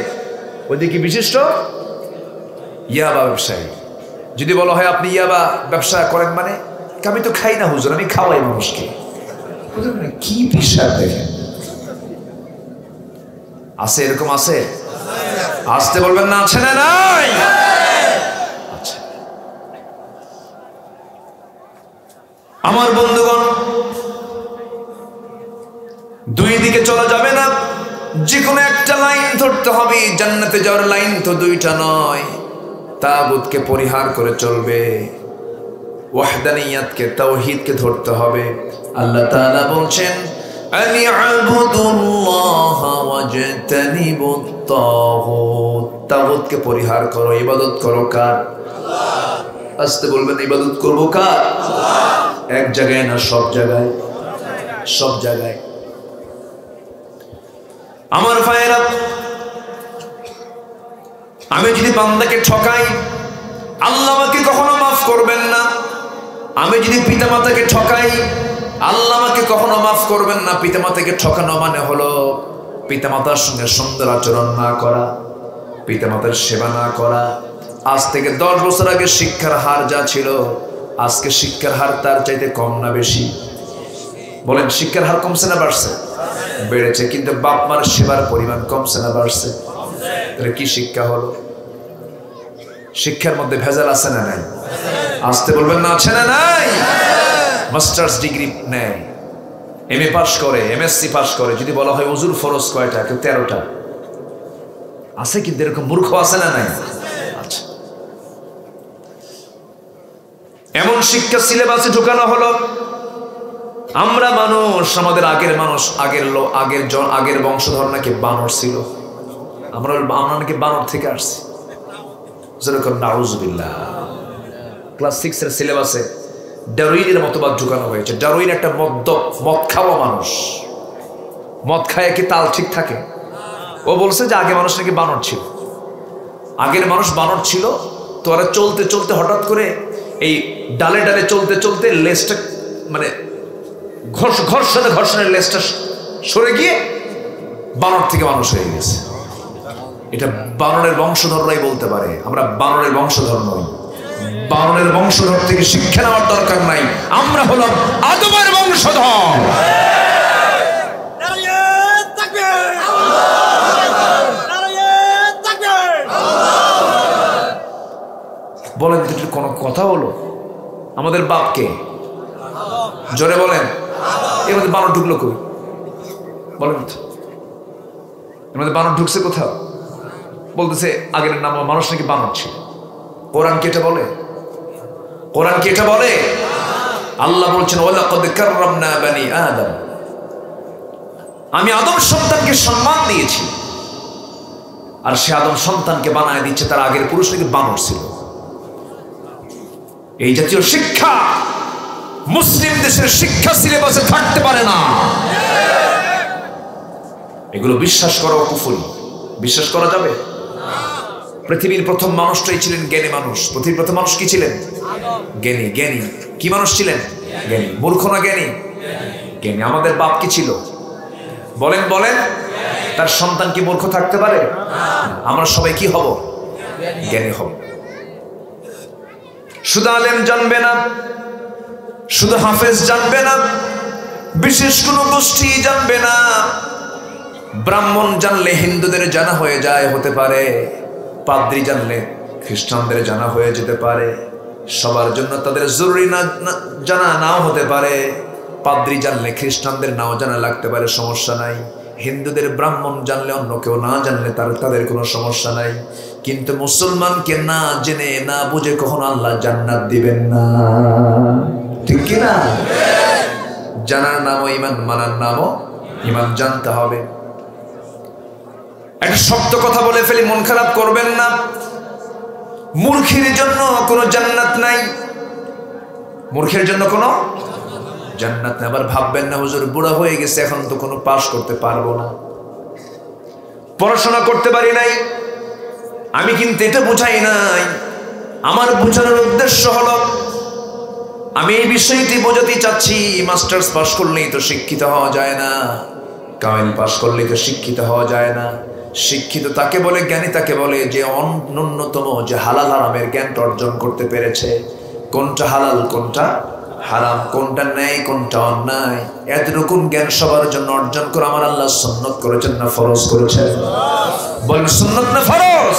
ওইদিকে বিশিষ্ট ইয়াবা ব্যবসায়ী। যদি বলা হয় আপনি ইয়াবা ব্যবসা করেন, মানে আমি তো খাই না হুজুর, আমি খাওয়াই মানুষকে। কি বিষয় দেখেন, আছে এরকম? আছে? আসতে বলবেন না, আছে না নাই? আচ্ছা আমার বন্ধুগণ, দুই দিকে চলা যাবে না, যে কোনো একটা লাইন ধরতে হবে। জান্নাতে যাওয়ার লাইন তো দুইটা নয়। তাগুতকে পরিহার করে চলবে, ওয়াহদানিয়াতকে, তাওহীদকে ধরতে হবে। আল্লাহ তাআলা বলছেন, আনি আবুদুল্লাহ ওয়াজতানিবুত তাগুত। তাগুতকে পরিহার করো, ইবাদত করো কার? আল্লাহ। আসতে বলবেন, ইবাদত করব কার? আল্লাহ। এক জায়গায় না, সব জায়গায়? সব জায়গায়। আমার ভাইয়েরা, আমি যদি বান্দাকে ঠকাই, আল্লাহ আমাকে কখনো মাফ করবেন না। আমি যদি পিতামাতাকে ঠকাই, আল্লাহ আমাকে কখনো মাফ করবেন না। পিতামাতাকে ঠকানো মানে হলো পিতামাতার সঙ্গে সুন্দর আচরণ না করা, পিতামাতার সেবা না করা। আজ থেকে 10 বছর আগে শিক্ষার হার যা ছিল, আজকে শিক্ষার হার তার চাইতে কম না বেশি? বলেন, শিক্ষার হার কমছে না বাড়ছে? বেড়েছে। কিন্তু বাপ মার সেবার পরিমাণ কমছে না বাড়ছে? তাহলে কি শিক্ষা হলো? শিক্ষার মধ্যে ভেজাল আছে না নাই? আসতে বলবেন না, আছে না নাই? মাস্টার্স ডিগ্রি নেয়, এমএ পাস করে, এমএসসি পাস করে, যদি বলা হয় ওযুর ফরজ কয়টা? কেউ 13টা। আছে কিন্তু এরকম মূর্খ আছে না নাই? আচ্ছা, এমন শিক্ষা সিলেবাসে ঢুকানো হলো। আমরা মানুষ, আমাদের আগের মানুষ, আগের বংশধর নাকি বানর ছিল। আমরা নাকি বানর থেকে আসছি। যেরকম নাউজুবিল্লাহ। ক্লাস 6 এর সিলেবাসে ডারউইনের মতবাদ ঢুকানো হয়েছে। ডারউইন একটা মদ খাওয়া মানুষ। মদ খায় কি তাল ঠিক থাকে? ও বলছে যে আগে মানুষ নাকি বানর ছিল। আগের মানুষ বানর ছিল, তো ওরা চলতে চলতে হঠাৎ করে এই ডালে ডালে চলতে চলতে লেজটা, মানে ঘর্ষণের লেজটা সরে গিয়ে বানর থেকে মানুষ হয়ে গেছে। এটা বানরের বংশধররাই বলতে পারে। আমরা বানরের বংশধর নই। বানরের বংশধর থেকে শিক্ষা নেওয়ার দরকার নাই। আমরা হলাম আদমের বংশধর। বলেন তো, কোনো কথা হলো? আমাদের বাপকে জোরে বলেন। এর মধ্যে বানর ঢুকলো কই বলেন তো? এর মধ্যে বানর ঢুকছে কোথাও? বলতেছে আগের নাম মানুষ নাকি বানর ছিল। কোরআন কি এটা বলে? কোরআন কি এটা বলে? আল্লাহ বলছেন ওয়ালাকাদ কাররামনা বানি আদম, আমি আদম সন্তানকে সম্মান দিয়েছি। আর সে আদম সন্তানকে বানায় দিচ্ছে তার আগের পুরুষ নাকি বানর ছিল। এই জাতীয় শিক্ষা মুসলিম দেশের শিক্ষা সিলেবাসে থাকতে পারে না। এগুলো বিশ্বাস করা কুফরি। বিশ্বাস করা যাবে? পৃথিবীর প্রথম মানুষটাই ছিলেন জ্ঞানী মানুষ। পৃথিবীর প্রথম মানুষ কি ছিলেন? জ্ঞানী। জ্ঞানী কি মানুষ ছিলেন? জ্ঞানী। মূর্খ না জ্ঞানী? জ্ঞানী। আমাদের বাপ কি ছিল বলেন? বলেন। তার সন্তান কি মূর্খ থাকতে পারে? আমরা সবাই কি হব? জ্ঞানী হব। শুধু আলেম জানবে না, শুধু হাফেজ জানবে না, বিশেষ কোনো গোষ্ঠী জানবে না। ব্রাহ্মণ জানলে হিন্দুদের জানা হয়ে যায়, হতে পারে। পাদ্রী জানলে খ্রিস্টানদের জানা হয়ে যেতে পারে। সবার জন্য তাদের জরুরি না জানা নাও হতে পারে। পাদ্রী জানলে খ্রিস্টানদের নাও জানা লাগতে পারে, সমস্যা নাই। হিন্দুদের ব্রাহ্মণ জানলে অন্য কেউ না জানলে তাদের কোনো সমস্যা নাই। কিন্তু মুসলমানকে না জেনে না বুঝে কখনো আল্লাহ জান্নাত দিবেন না, ঠিক কিনা? জানার নামও ইমান, মানার নামও ইমান। জানতে হবে। একটা শক্ত কথা বলে ফেলি, মন খারাপ করবেন না। মূর্খের জন্য কোনো জান্নাত নাই। মূর্খের জন্য কোনো জান্নাত নাই। আবার ভাববেন না হুজুর বুড়া হয়ে গেছে, এখন তো কোনো পাস করতে পারবো না, পড়াশোনা করতে পারি নাই। আমি কিন্তু এটা বুঝাই নাই। আমার বোঝানোর উদ্দেশ্য হলো, আমি এই বিষয়টি বোঝাতে চাচ্ছি, মাস্টার্স পাস করলেই তো শিক্ষিত হওয়া যায় না, কামেল পাস করলেই তো শিক্ষিত হওয়া যায় না। শিক্ষিত তাকে বলে, জ্ঞানী তাকে বলে যে ন্যূনতম যে হালাল হারামের জ্ঞানটা অর্জন করতে পেরেছে। কোনটা হালাল, কোনটা হারাম, কোনটা ন্যায়, কোনটা অন্যায়, এতটুকু জ্ঞান সবার জন্য অর্জন করে আমার আল্লাহ সুন্নত করেছেন না ফরজ করেছেন? বলেন সুন্নত না ফরজ?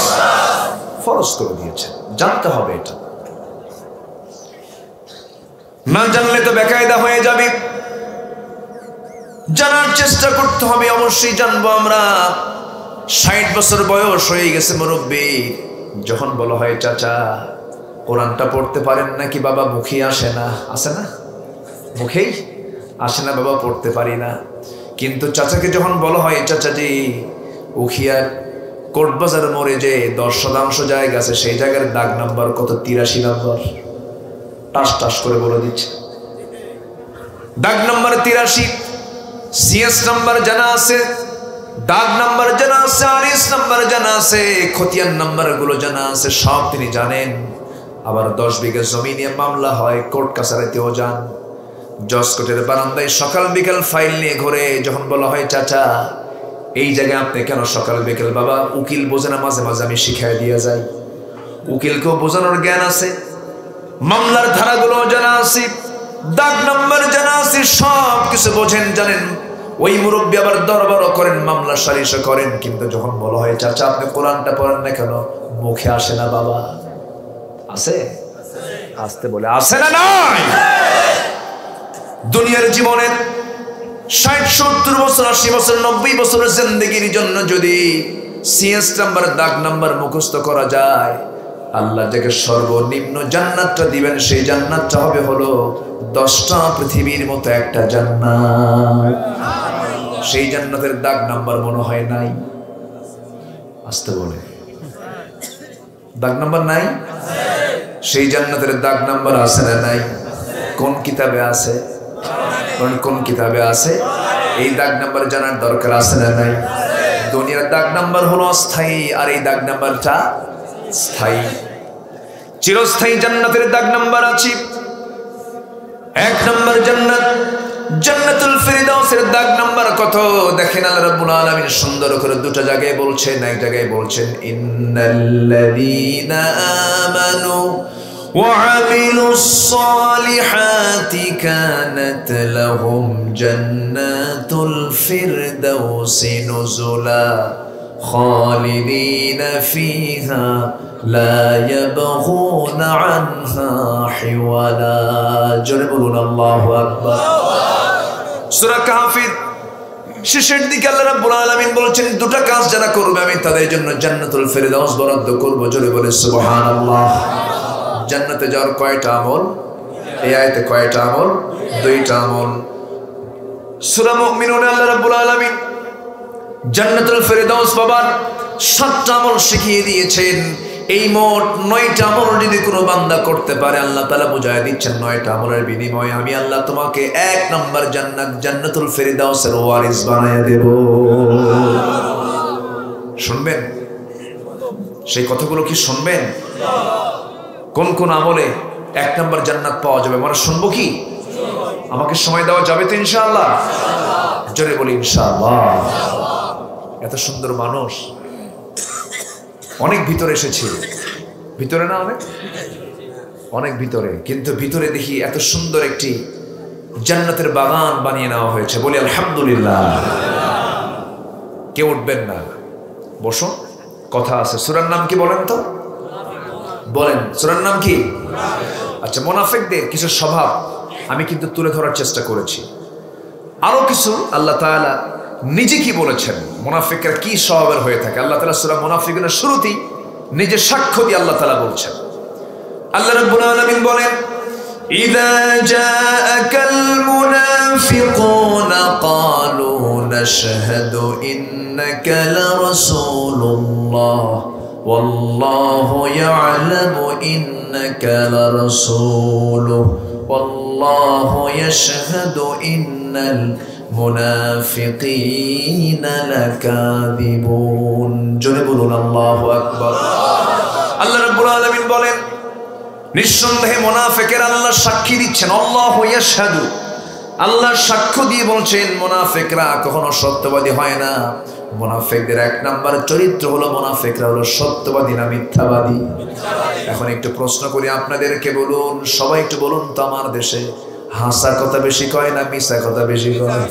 ফরজ করে দিয়েছেন। জানতে হবে এটা। না জানলে তো বেকায়দা হয়ে যাবে। জানার চেষ্টা করতে হবে। অবশ্যই জানবো আমরা। 60 বছর বয়স হয়ে গেছে মুরব্বী, যখন বলা হয় চাচা কোরআনটা পড়তে পারেন নাকি? বাবা মুখে আসে না। আসে না? মুখেই আসে না, বাবা পড়তে পারি না। কিন্তু চাচাকে যখন বলা হয় চাচাজি উখিয়ার কোটবাজার মোড়ে যে 10% জায়গা আছে, সেই জায়গার দাগ নাম্বার কত? 83 নম্বর। টাস টাস করে বলে দিচ্ছে দাগ নাম্বার 83। সিএস নাম্বার জানা আছে, দাগ নাম্বার জানা আছে, আরএস নাম্বার জানা আছে, খতিয়ান নাম্বার গুলো জানা আছে, সব তিনি জানেন। আবার 10 বিঘা জমি নিয়ে মামলা হয়, কোর্ট কাছারিতেও যান। জজ কোর্টের বারান্দায় সকাল বিকাল ফাইল নিয়ে ঘুরে। যখন বলা হয় চাচা এই জায়গায় আপনি কেন সকাল বিকাল? বাবা উকিল বোঝে না, মাঝে মাঝে আমি শিখাই দিয়ে যাই। উকিলকেও বোঝানোর জ্ঞান আছে, মামলার ধারাগুলো জানা আছে, দাগ নাম্বার জানা আছে, সব কিছু বোঝেন, জানেন। ওই মুরব্বী আবার দরবারও করেন, মামলা সালিশও করেন। কিন্তু যখন বলা হয় চাচা আপনি কোরআনটা পড়েন না কেন? মুখে আসে না বাবা। আছে? আসতে বলে আসে না? নাই। দুনিয়ার জীবনে 60, 70 বছর, 80 বছর, 90 বছরের জিন্দেগির জন্য যদি সিএস নাম্বার, দাগ নাম্বার মুখস্থ করা যায়, আল্লাহ যাকে সর্বনিম্ন জান্নাতটা দিবেন, সেই জান্নাতটা হবে হলো 10টা পৃথিবীর মতো একটা জান্নাত। সেই জান্নাতের দাগ নাম্বার মনে হয় নাই। আসতে বলে দাগ নাম্বার নাই? সেই জান্নাতের দাগ নাম্বার আছে না নাই? কোন কিতাবে আছে? কোন কিতাবে আছে? এই দাগ নাম্বার জানার দরকার আছে না নাই? দুনিয়ার দাগ নাম্বার হলো অস্থায়ী, আর এই দাগ নাম্বারটা স্থায়ী। চিরস্থায়ী জান্নাতের দাগ নাম্বার আছে। 1 নম্বর জান্নাত, জান্নাতুল ফিরদাউসের দাগ নাম্বার কত? দেখেন আল্লাহ রাব্বুল আলামিন সুন্দর করে দুটো জায়গায় বলছেন। এক জায়গায় বলছেন ইন্নাল্লাযীনা আমানু ওয়া আমিলুস সালিহাতি কানাত লাহুম জান্নাতুল ফিরদাউসি নুজুলা খালিদিনা ফিহা লা ইয়াবগুনা আনহা হিওয়ালা। জোরে বলুন আল্লাহু আকবার। সূরা কাহফের শেষের দিকে আল্লাহ রাব্বুল আলামিন বলছেন, দুটো কাজ যারা করবে আমি তাদের জন্য জান্নাতুল ফেরদাউস বরাদ্দ করব। জোরে বলে সুবহানাল্লাহ। জান্নাতে যাওয়ার কয়টা আমল? এই আয়াতে কয়টা আমল? দুইটা আমল। সূরা মুমিনুনে আল্লাহ রাব্বুল আলামিন জান্নাতুল ফেরদাউস পাবার 7টা আমল শিখিয়ে দিয়েছেন। এই মোট 9টা আমল যদি কোনো বান্দা করতে পারে, আল্লাহ তাআলা বুঝায় দিচ্ছেন 9টা আমলের বিনিময়ে আমি আল্লাহ তোমাকে 1 নম্বর জান্নাতুল ফেরদাউসের ওয়ারিস বানায়া দেব। শুনবেন সেই কথাগুলো? কি শুনবেন? কোন কোন আমলে 1 নম্বর জান্নাত পাওয়া যাবে? মানে শুনবো কি? আমাকে সময় দেওয়া যাবে তো ইনশাআল্লাহ? জোরে বলি ইনশাআল্লাহ। এত সুন্দর মানুষ অনেক ভিতরে এসেছে, ভিতরে না অনেক ভিতরে, কিন্তু ভিতরে দেখি এত সুন্দর একটি জান্নাতের বাগান বানিয়ে নেওয়া হয়েছে। বলি আলহামদুলিল্লাহ। কেউ উঠবেন না, বসুন, কথা আছে। সূরার নাম কি বলেন তো? বলেন, সূরার নাম কি? আচ্ছা, মুনাফিকদের কিছু স্বভাব আমি কিন্তু তুলে ধরার চেষ্টা করেছি। আরো কিছু আল্লাহ তাআলা নিজে কি বলেছেন, মুনাফিকরা কি স্বভাবের হয়ে থাকে। আল্লাহ তাআলা সূরা মুনাফিকুনের শুরুতেই নিজে সাক্ষ্য দিয়ে আল্লাহ তাআলা বলছেন। আল্লাহ রাব্বুল আলামিন বলেন, ইযা জাআকাল মুনাফিকুনা ক্বালু নাশহাদু ইন্নাকা লারাসূলুল্লাহ ওয়াল্লাহু ইয়া'লামু ইন্নাকা লারাসূলুহু ওয়াল্লাহু ইয়াশহাদু ইন্নাল মুনাফিকিনা লাকাযিবুন। জোরে বলুন আল্লাহু আকবার। আল্লাহ রাব্বুল আলামিন বলেন, নিঃসন্দেহে মুনাফিকেরা আল্লাহ সাক্ষী দিচ্ছেন। আল্লাহু ইয়াশহাদু, আল্লাহ সাক্ষ্য দিয়ে বলছেন মুনাফিকরা কখনো সত্যবাদী হয় না। মুনাফিকদের 1 নম্বর চরিত্র হলো, মুনাফিকরা হলো সত্যবাদী না মিথ্যাবাদী? এখন একটু প্রশ্ন করি আপনাদেরকে, বলুন সবাই একটু বলুন তো, আমার দেশে হাসা কথা বেশি কয় না মিছা কথা বেশি কয়?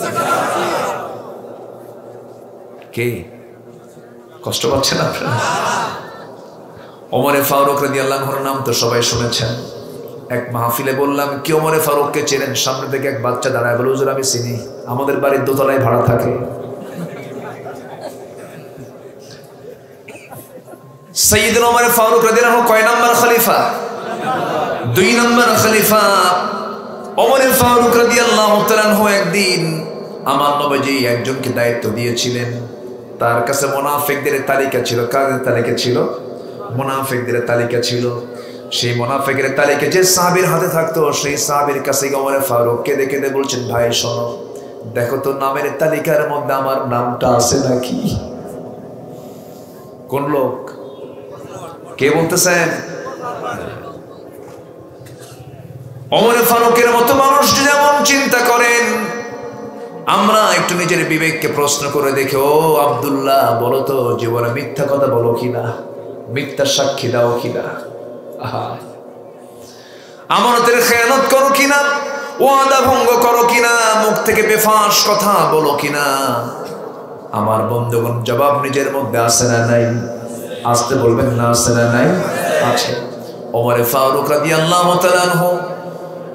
কে কষ্ট পাচ্ছেন আপনারা? ওমরে ফারুক রাদিয়াল্লাহু আনহুর নাম তো সবাই শুনেছেন। এক মাহফিলে বললাম, কি ওমরে ফারুককে চেনেন? সামনে থেকে এক বাচ্চা দাঁড়ায় বলে, হুজুর আমি চিনি, আমাদের বাড়ির দোতলায় ভাড়া থাকে। সাইয়েদনা ওমর ফারুক রাদিয়াল্লাহু আনহু কয় নাম্বার খলিফা? 2 নম্বর খলিফা। ওমর ফারুক রাদিয়াল্লাহু তাআলা আনহু একদিন আমার নবীজি একজনকে দায়িত্ব দিয়েছিলেন, তার কাছে মুনাফিকদের তালিকা ছিল। কাদের তালিকা ছিল? মুনাফিকদের তালিকা ছিল। সেই মুনাফিকের তালিকা যে সাহাবীর হাতে থাকতো, সেই সাহাবীর কাছে ওমর ফারুক কেঁদে কেঁদে বলছেন, ভাই শোনো, দেখো তো নামের তালিকার মধ্যে আমার নামটা আছে নাকি? কোন লোক? কে বলতেছেন? ওমর ফারুকের মতো মানুষ যেমন চিন্তা করেন, আমরা একটু নিজের বিবেককে প্রশ্ন করে দেখি। ও আব্দুল্লাহ, বলো তো জীবনে মিথ্যা কথা বলো কিনা, মিথ্যা সাক্ষী দাও কিনা, আমানতের খেয়ানত করো কিনা, ওয়াদা ভঙ্গ করো কিনা, মুখ থেকে বেফাঁস কথা বলো কিনা? আমার বন্ধুগণ, জবাব নিজের মধ্যে আছে না নাই? আসতে বলবেন না, আছে না নাই? আছে। ওমর ফারুক রাদিয়াল্লাহু তাআলা আনহু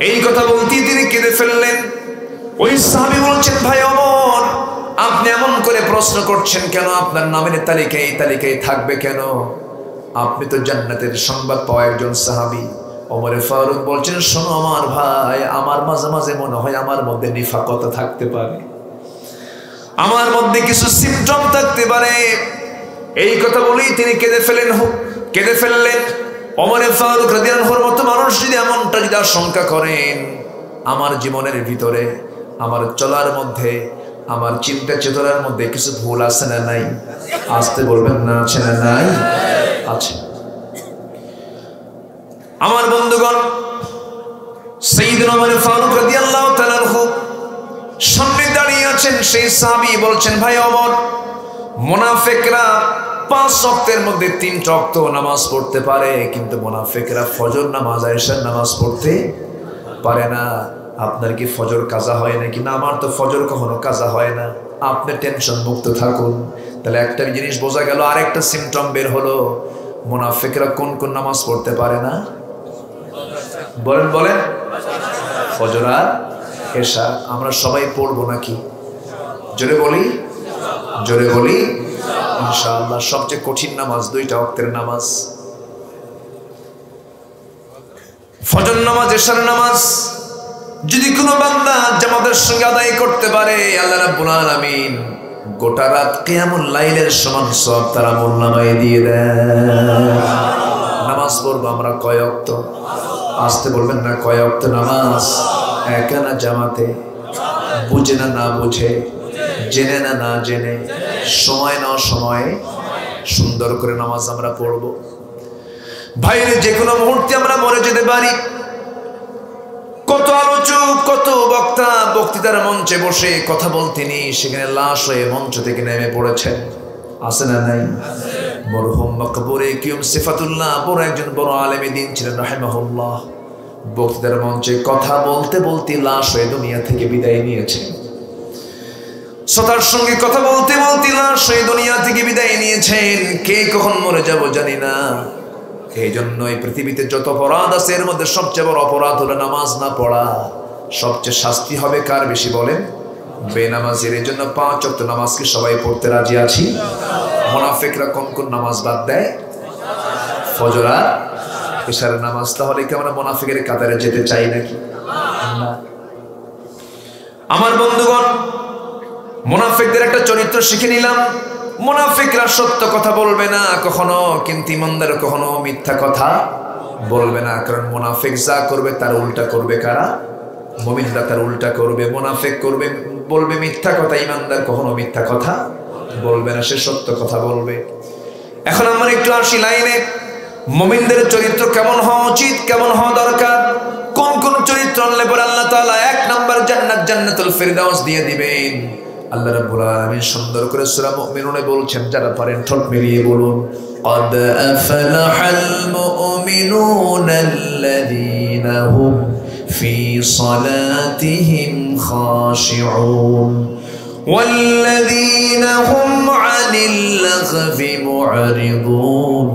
এই কথা বলতেই তিনি কেঁদে ফেললেন। ওই সাহাবী বলছেন, ভাই ওমর, আপনি এমন করে প্রশ্ন করছেন কেন? আপনার নামের তালিকায় এই তালিকায় থাকবে কেন? আপনি তো জান্নাতের সংবাদ পাওয়া একজন সাহাবী। ওমর ফারুক বলছেন, শোনো আমার ভাই, আমার মাঝে মাঝে মনে হয় আমার মধ্যে নিফাকতা থাকতে পারে, আমার মধ্যে কিছু সিমটম থাকতে পারে। এই কথা বলেই তিনি কেঁদে ফেললেন। ওমর ফারুক রাদিয়াল্লাহু আনহুর মতো মানুষ যদি এমনটা যদি আশঙ্কা করেন, আমার জীবনের ভিতরে, আমার চলার মধ্যে, আমার চিন্তা চেতনার মধ্যে কিছু ভুল আছে না নাই? আসতে বলবেন না, আছে না নাই? আছে। আমার বন্ধুগণ, সাইয়েদনা ওমর ফারুক রাদিয়াল্লাহু তাআলা আনহু সামনে দাঁড়িয়ে আছেন। সেই সাহাবী বলছেন, ভাই ওমর, মুনাফিকরা 5 ওয়াক্তের মধ্যে 3 ওয়াক্ত নামাজ পড়তে পারে, কিন্তু মুনাফিকরা ফজর নামাজ, এশার নামাজ পড়তে পারে না। আপনার কি ফজর কাজা হয় নাকি? না, আমার তো ফজর কখনো কাজা হয় না। আপনি টেনশন মুক্ত থাকুন। তাহলে একটা জিনিস বোঝা গেল, আরেকটা সিমটম বের হলো, মুনাফিকরা কোন কোন নামাজ পড়তে পারে না? বলেন বলেন। ফজর আর এশা। আমরা সবাই পড়বো নাকি? জোরে বলি, জোরে বলি ইনশাআল্লাহ। সবচেয়ে কঠিন নামাজ দুইটা ওয়াক্তের নামাজ, ফজর নামাজ, এশার নামাজ। যদি কোনো বান্দা জামাতের সঙ্গে আদায় করতে পারে, আল্লাহ রাব্বুল আলামিন গোটা রাত কিয়ামুল লাইলের সমান সওয়াব তার আমলনামায় দিয়ে দেন। নামাজ পড়বো আমরা কয় ওয়াক্ত? আসতে বলবেন না, কয় ওয়াক্ত নামাজ? একা না জামাতে? বুঝে না না বুঝে, জেনে না না জেনে, সময় না সময়ে সুন্দর করে নামাজ আমরা পড়বো। ভাইরে, যে কোনো মুহূর্তে আমরা মরে যেতে পারি। কত আলোচক, কত বক্তা বক্তৃতার মঞ্চে বসে কথা বলতেনি, সেখানে লাশ হয়ে মঞ্চ থেকে নেমে পড়েছেন, আছে না নাই? মরহুম মকবুরে কিউম সিফাতুল্লাহ বড় একজন বড় আলেমে দিন ছিলেন রাহিমাহুল্লাহ। বক্তৃতার মঞ্চে কথা বলতে বলতে লাশ হয়ে দুনিয়া থেকে বিদায় নিয়েছেন। শ্রোতার সঙ্গে কথা বলতে বলতে লাশ হয়ে দুনিয়া থেকে বিদায় নিয়েছেন। কে কখন মরে যাব জানি না। এই জন্য এই পৃথিবীতে যত অপরাধ আছে, এর মধ্যে সবচেয়ে বড় অপরাধ হলো নামাজ না পড়া। সবচেয়ে শাস্তি হবে কার বেশি বলেন? বেনামাজির। এই জন্য 5 ওয়াক্ত নামাজকে সবাই পড়তে রাজি আছি। মুনাফিকরা কোন কোন নামাজ বাদ দেয়? ফজর আর এশার নামাজ। তাহলে কি আমরা মুনাফিকের কাতারে যেতে চাই নাকি? আমার বন্ধুগণ, মুনাফিকদের একটা চরিত্র শিখে নিলাম। মুনাফিকরা সত্য কথা বলবে না কখনো, কিন্তু ইমানদার কখনো মিথ্যা কথা বলবে না। কারণ মুনাফিক যা করবে তার উল্টা করবে কারা? মুমিনরা তার উল্টা করবে। মুনাফিক করবে, বলবে মিথ্যা কথা, ইমানদার কখনো মিথ্যা কথা বলবে না, সে সত্য কথা বলবে। এখন আমরা একটু আসি লাইনে। মুমিনদের চরিত্র কেমন হওয়া উচিত, কেমন হওয়া দরকার, কোন কোন চরিত্র আনলে পরে আল্লাহ তাআলা 1 নাম্বার জান্নাত, জান্নাতুল ফিরদাউস দিয়ে দিবেন। আল্লাহ রাব্বুল আলামিন সুন্দর করে সূরা মুমিনুনে বলছেন, যারা পারেন ঠোঁট মিলিয়ে বলুন, قد أفلح المؤمنون الذين هم في صلاتهم خاشعون والذين هم عن اللغو معرضون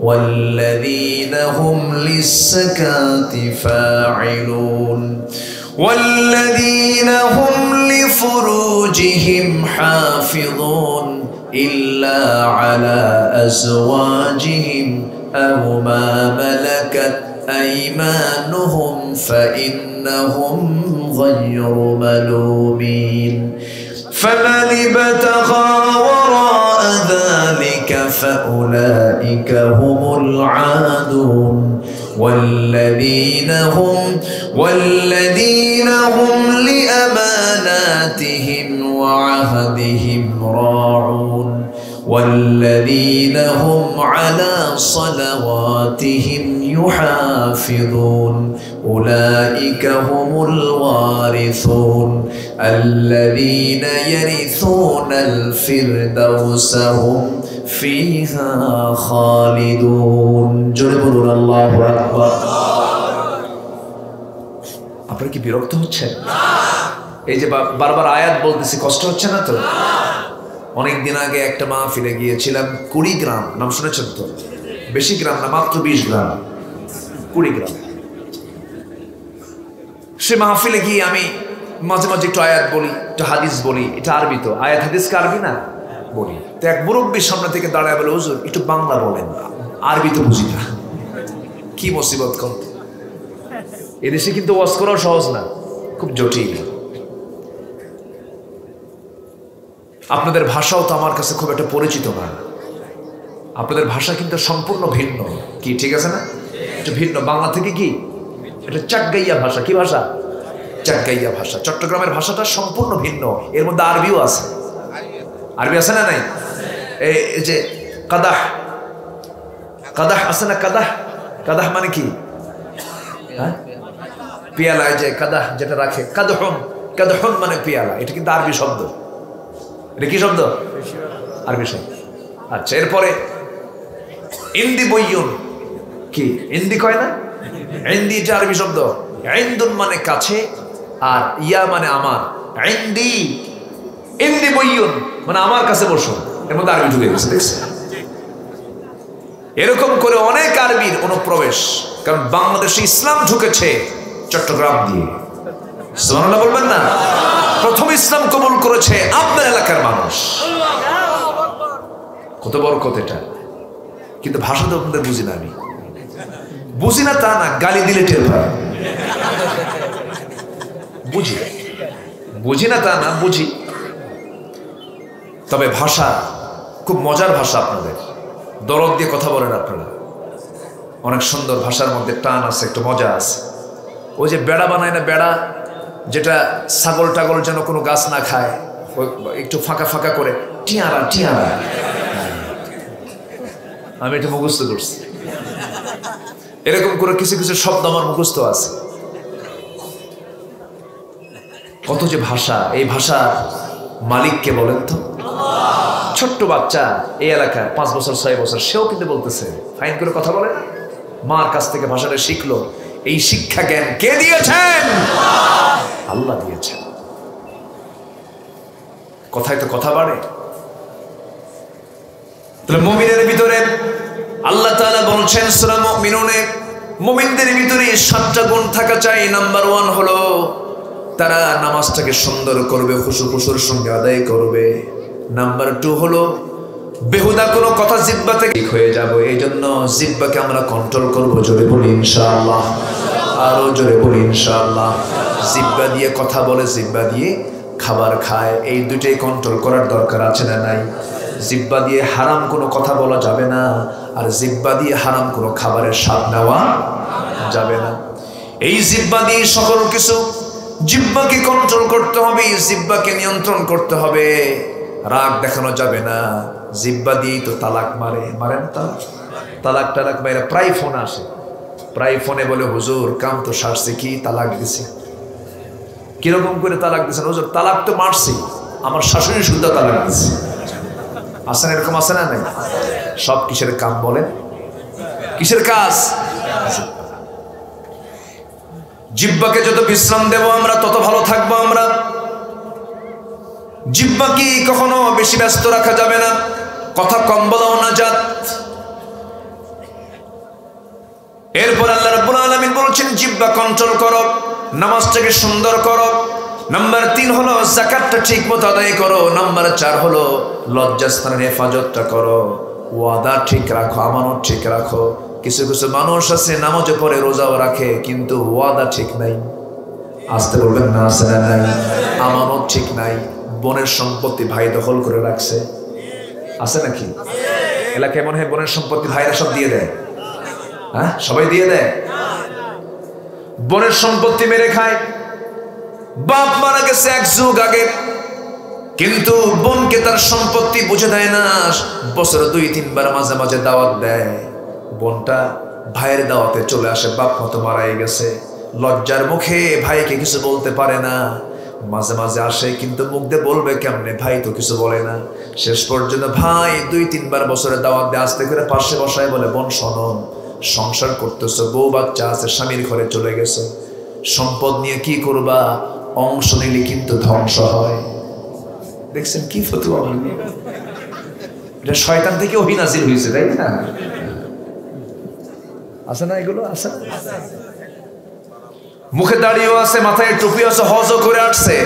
والذين هم للزكاة فاعلون والذين هم لفروجهم حافظون إلا على أزواجهم أو ما ملكت أيمانهم فإنهم غير ملومين فمن ابتغى وراء ذلك فأولئك هم العادون والذين هم لأماناتهم وعهدهم راعون والذين هم على صلواتهم يحافظون أولئك هم الوارثون الذين يرثون الفردوس هم فيها خالدون جربوا الله أكبر আপনারা কি বিরক্ত হচ্ছেন? এই যে বারবার আয়াত বলতেছি, কষ্ট হচ্ছে না তো? অনেক দিন আগে একটা মাহফিলে গিয়েছিলাম, 20 গ্রাম, নাম শুনেছেন তো? বেশি গ্রাম না, মাত্র 20 গ্রাম, 20 গ্রাম। সে মাহফিলে গিয়ে আমি মাঝে মাঝে একটু আয়াত বলি, একটু হাদিস বলি। এটা আরবি তো, আয়াত হাদিস আরবি না বলি। তো এক মুরব্বীর সামনে থেকে দাঁড়ায় বলে, হুজুর একটু বাংলা বলেন, আরবি তো বুঝি না। কি মুসিবত কম! এদেশে কিন্তু ওয়াজ করাও সহজ না, খুব জটিল। আপনাদের ভাষাও তো আমার কাছে খুব একটা পরিচিত না। আপনাদের ভাষা কিন্তু সম্পূর্ণ ভিন্ন। কি ঠিক আছে না? এটা ভিন্ন। বাংলা থেকে কি এটা চাটগাইয়া ভাষা। কি ভাষা? চাটগাইয়া ভাষা। চট্টগ্রামের ভাষাটা সম্পূর্ণ ভিন্ন। এর মধ্যে আরবিও আছে। আরবি আছে না নাই? এই যে কাদাহ, কাদাহ আছে না? কাদাহ, কাদাহ মানে কি? হ্যাঁ, পিয়ালা। যে কাদাহ যেটা রাখে, কাদহুন, কাদহুন মানে পিয়ালা। এটা কিন্তু আরবি শব্দ। এটা কি শব্দ? আরবি শব্দ। আচ্ছা, এরপরে ইন্দি বইয়ুন। কি ইন্দি কয় না? ইন্দি এটা আরবি শব্দ। ইন্দুন মানে কাছে, আর ইয়া মানে আমার। ইন্দি, ইন্দি বইয়ুন মানে আমার কাছে বসো। এর মধ্যে আরবি ঢুকে গেছে, দেখছেন? এরকম করে অনেক আরবির অনুপ্রবেশ, কারণ বাংলাদেশে ইসলাম ঢুকেছে চট্টগ্রাম দিয়ে। সুবহানাল্লাহ বলবেন না? প্রথম ইসলাম কবুল করেছে আপনার এলাকার মানুষ। কত বড় কথা এটা। কিন্তু ভাষা তো আপনাদের বুঝি না, আমি বুঝি না তা না, গালি দিলে টের পায়। বুঝি, বুঝি না তা না, বুঝি। তবে ভাষা খুব মজার ভাষা, আপনাদের দরদ দিয়ে কথা বলেন আপনারা, অনেক সুন্দর ভাষার মধ্যে টান আছে, একটু মজা আছে। ওই যে বেড়া বানায় না, বেড়া যেটা ছাগল টাগল যেন কোনো গাছ না খায়, ওই একটু ফাঁকা ফাঁকা করে টিয়ারা টিয়ারা, আমি এটা মুখস্থ করছি। এরকম করে কিছু কিছু শব্দ আমার মুখস্থ আছে। কত যে ভাষা, এই ভাষার মালিককে বলেন তো? ছোট্ট বাচ্চা এই এলাকায় 5 বছর 6 বছর, সেও কিন্তু বলতেছে, ফাইন করে কথা বলে, মার কাছ থেকে ভাষাটা শিখলো। এই শিক্ষা জ্ঞান কে দিয়েছেন? আল্লাহ দিয়েছেন। কথায় তো কথা বাড়ে। তাহলে মুমিনের ভিতরে আল্লাহ তাআলা বলছেন সূরা মুমিনুনে, মুমিনদের ভিতরে 7টা গুণ থাকা চাই। নাম্বার 1 হলো তারা নামাজটাকে সুন্দর করবে, খুশু-খুশুর সঙ্গে আদায় করবে। নাম্বার 2 হলো বেহুদা কোনো কথা জিহ্বা থেকে ঠিক হয়ে যাবে, এই জন্য জিহ্বাকে আমরা কন্ট্রোল করবো। জোরে বলি ইনশাআল্লাহ, আরো জোরে বলি ইনশাআল্লাহ। জিহ্বা দিয়ে কথা বলে, জিহ্বা দিয়ে খাবার খায়, এই দুটোই কন্ট্রোল করার দরকার আছে না নাই? জিহ্বা দিয়ে হারাম কোনো কথা বলা যাবে না, আর জিহ্বা দিয়ে হারাম কোনো খাবারের স্বাদ নেওয়া যাবে না। এই জিহ্বা দিয়ে সকল কিছু, জিহ্বাকে কন্ট্রোল করতে হবে, জিহ্বাকে নিয়ন্ত্রণ করতে হবে। রাগ দেখানো যাবে না, জিহ্বা দিয়েই তো তালাক মারে, মারেন তালাক টালাক মারে। প্রায় ফোন আসে, প্রায় ফোনে বলে হুজুর কাম তো সারছে, কি তালাক দিছে, কিরকম করে তালাক দিছেন হুজুর? তালাক তো মারছি, আমার শাশুড়ি শুদ্ধ তালাক দিছে। আসেন এরকম, আসে না নাই? সব কিসের কাম বলেন? কিসের কাজ? জিহ্বাকে যত বিশ্রাম দেব আমরা, তত ভালো থাকবো আমরা। জিহ্বাকে কখনো বেশি ব্যস্ত রাখা যাবে না, কথা কম বলাও না যাত। এরপর আল্লাহ রাব্বুল আলামিন বলেছেন জিহ্বা কন্ট্রোল করো, নামাজটাকে সুন্দর করো। নাম্বার 3 হলো যাকাতটা ঠিক মতো আদায় করো। নাম্বার 4 হলো লজ্জাস্থানের হেফাজতটা করো, ওয়াদা ঠিক রাখো, আমানত ঠিক রাখো। কিছু কিছু মানুষ আছে নামাজে পড়ে, রোজাও রাখে, কিন্তু ওয়াদা ঠিক নাই। আসতে বলবেন না, আছে না নাই? আমানত ঠিক নাই, বোনের সম্পত্তি ভাই দখল করে রাখছে, আছে নাকি? এলাকায় মনে হয় বোনের সম্পত্তি ভাইরা সব দিয়ে দেয়। হ্যাঁ, সবাই দিয়ে দেয়। বোনের সম্পত্তি মেরে খায়। বাপ মারা গেছে 1 যুগ আগে, কিন্তু বোনকে তার সম্পত্তি বুঝে দেয় না। বছরে 2-3 বার মাঝে মাঝে দাওয়াত দেয়। বোনটা ভাইয়ের দাওয়াতে চলে আসে, বাপ মা তো মারাই গেছে। লজ্জার মুখে ভাইকে কিছু বলতে পারে না। মাঝে মাঝে আসে, কিন্তু মুখ দিয়ে বলবে কেমনে? ভাই তো কিছু বলে না। শেষ পর্যন্ত ভাই 2-3 বার বছরে দাওয়াত দিয়ে আসতে করে পাশে বসায় বলে, বোন শোনো, সংসার করতেছো, বউ বাচ্চা আছে, স্বামীর ঘরে চলে গেছো, সম্পদ নিয়ে কি করবা? অংশ নিলে কিন্তু ধ্বংস হয়। দেখছেন কি ফতোয়া? এটা শয়তান থেকে ওহী নাযিল হয়েছে, তাই না? আছে না এগুলো? আছে। মুখে দাড়িও আছে, মাথায় টুপি আছে, হজও করে আসছে,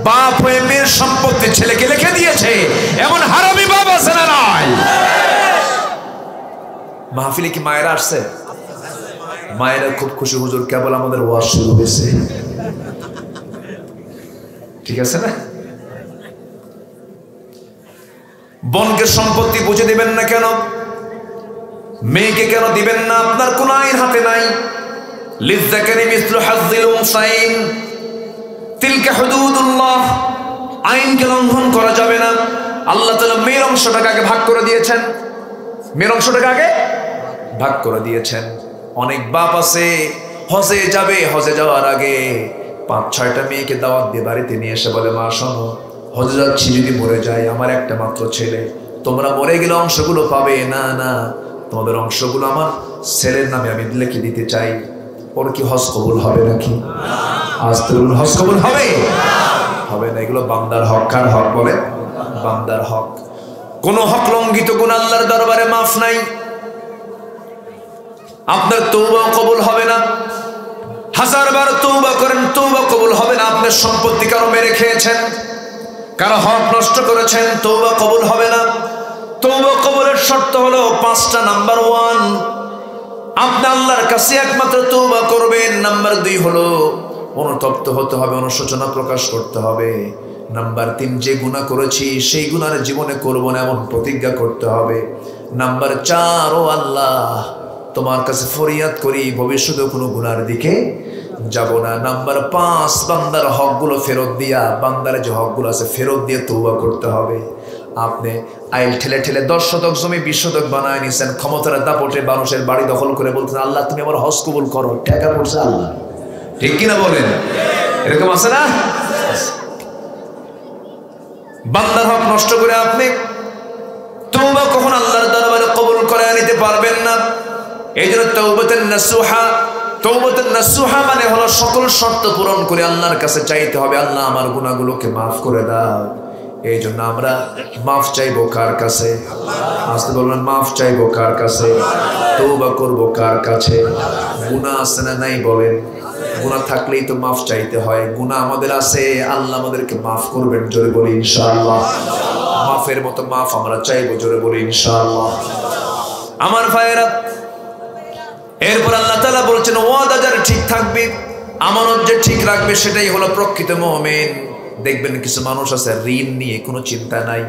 বাপ হয়ে মেয়ের সম্পত্তি ছেলেকে লিখে দিয়েছে, এমন হারামি বাপ আছে না নাই? মাহফিলে কি মায়েরা আসছে? মায়েরা খুব খুশি, হুজুর কেবল আমাদের ওয়াজ শুরু হয়েছে। ঠিক আছে না? বোনকে সম্পত্তি বুঝে দিবেন না কেন? মেয়েকে কেন দিবেন না? আপনার কোন আইন হাতে নাই। লিযযাকারি মিসলু হাযযিল উনসাইন, তিলকা হুদুদুল্লাহ। আইনকে লঙ্ঘন করা যাবে না। আল্লাহ তাআলা মেয়ের অংশটাকে আগে ভাগ করে দিয়েছেন, মেয়ের অংশটাকে আগে ভাগ করে দিয়েছেন। অনেক বাপ আছে হজে যাবে, হজে যাওয়ার আগে 5-6টা মেয়েকে দাওয়াত দিয়ে বাড়িতে নিয়ে এসে বলে, মা শোনো, হজে যাচ্ছি, যদি মরে যায়, আমার একটা মাত্র ছেলে, তোমরা মরে গেলে অংশগুলো পাবে না। না, তোমাদের অংশগুলো আমার ছেলের নামে আমি লিখে দিতে চাই। ওর কি হজ কবুল হবে নাকি? আজ তো হজ কবুল হবে? হবে না। এগুলো বান্দার হক। কার হক বলে? বান্দার হক। কোন হক লঙ্ঘিত কোন আল্লাহর দরবারে মাফ নাই। আপনার তওবা কবুল হবে না। হাজারবার তওবা করেন, তওবা কবুল হবে না। আপনার সম্পত্তি কারো মেরে খেয়েছেন, কারো হক নষ্ট করেছেন, তওবা কবুল হবে না। তওবা কবুলের শর্ত হলো 5টা। নাম্বার 1, আপনি আল্লাহর কাছে একমাত্র তওবা করবেন। নাম্বার 2 হলো অনুতপ্ত হতে হবে, অনুশোচনা প্রকাশ করতে হবে। নাম্বার 3, যে গুনাহ করেছি সেই গুনার জীবনে করব না এমন প্রতিজ্ঞা করতে হবে। নাম্বার 4, ও আল্লাহ তোমার কাছে ফরিয়াদ করি ভবিষ্যতে কোনো গুনার দিকে যাব না। নাম্বার 5, বান্দার হকগুলো ফেরত দিয়া, বান্দার যে হকগুলো আছে ফেরত দিয়ে তওবা করতে হবে। আপনি আইল ঠেলে ঠেলে 10 শতক জমি 20 শতক বানায় নিছেন, ক্ষমতার দাপটে মানুষের বাড়ি দখল করে বলতেন আল্লাহ তুমি আমার হজ কবুল করো, টাকা পড়ছে আল্লাহ। ঠিক কিনা বলেন? এরকম আছে না? বান্দার হক নষ্ট করে আপনি তওবা কখন আল্লাহর দরবারে কবুল করে নিতে পারবেন না। এই জন্য তাওবাতুন নাসুহা, তাওবাতুন নাসুহা মানে হলো সকল শর্ত পূরণ করে আল্লাহর কাছে চাইতে হবে আল্লাহ আমার গুনাহগুলোকে মাফ করে দাও। এই জন্য আমরা মাফ চাইবো কার কাছে? আসতে বলবেন মাফ চাইবো কার কাছে? তওবা করবো কার কাছে? গুনাহ আছে না নাই বলেন? গুনাহ থাকলেই তো মাফ চাইতে হয়। গুনাহ আমাদের আছে, আল্লাহ আমাদেরকে মাফ করবেন, জোরে বলি ইনশাআল্লাহ। মাফের মতো মাফ আমরা চাইবো, জোরে বলি ইনশাআল্লাহ। আমার ভাইয়েরা, এরপর আল্লাহ তাআলা বলছেন ওয়াদা যার ঠিক থাকবে, আমানত যে ঠিক রাখবে সেটাই হলো প্রকৃত মুমিন। দেখবেন কিছু মানুষ আছে ঋণ নিয়ে কোনো চিন্তা নাই।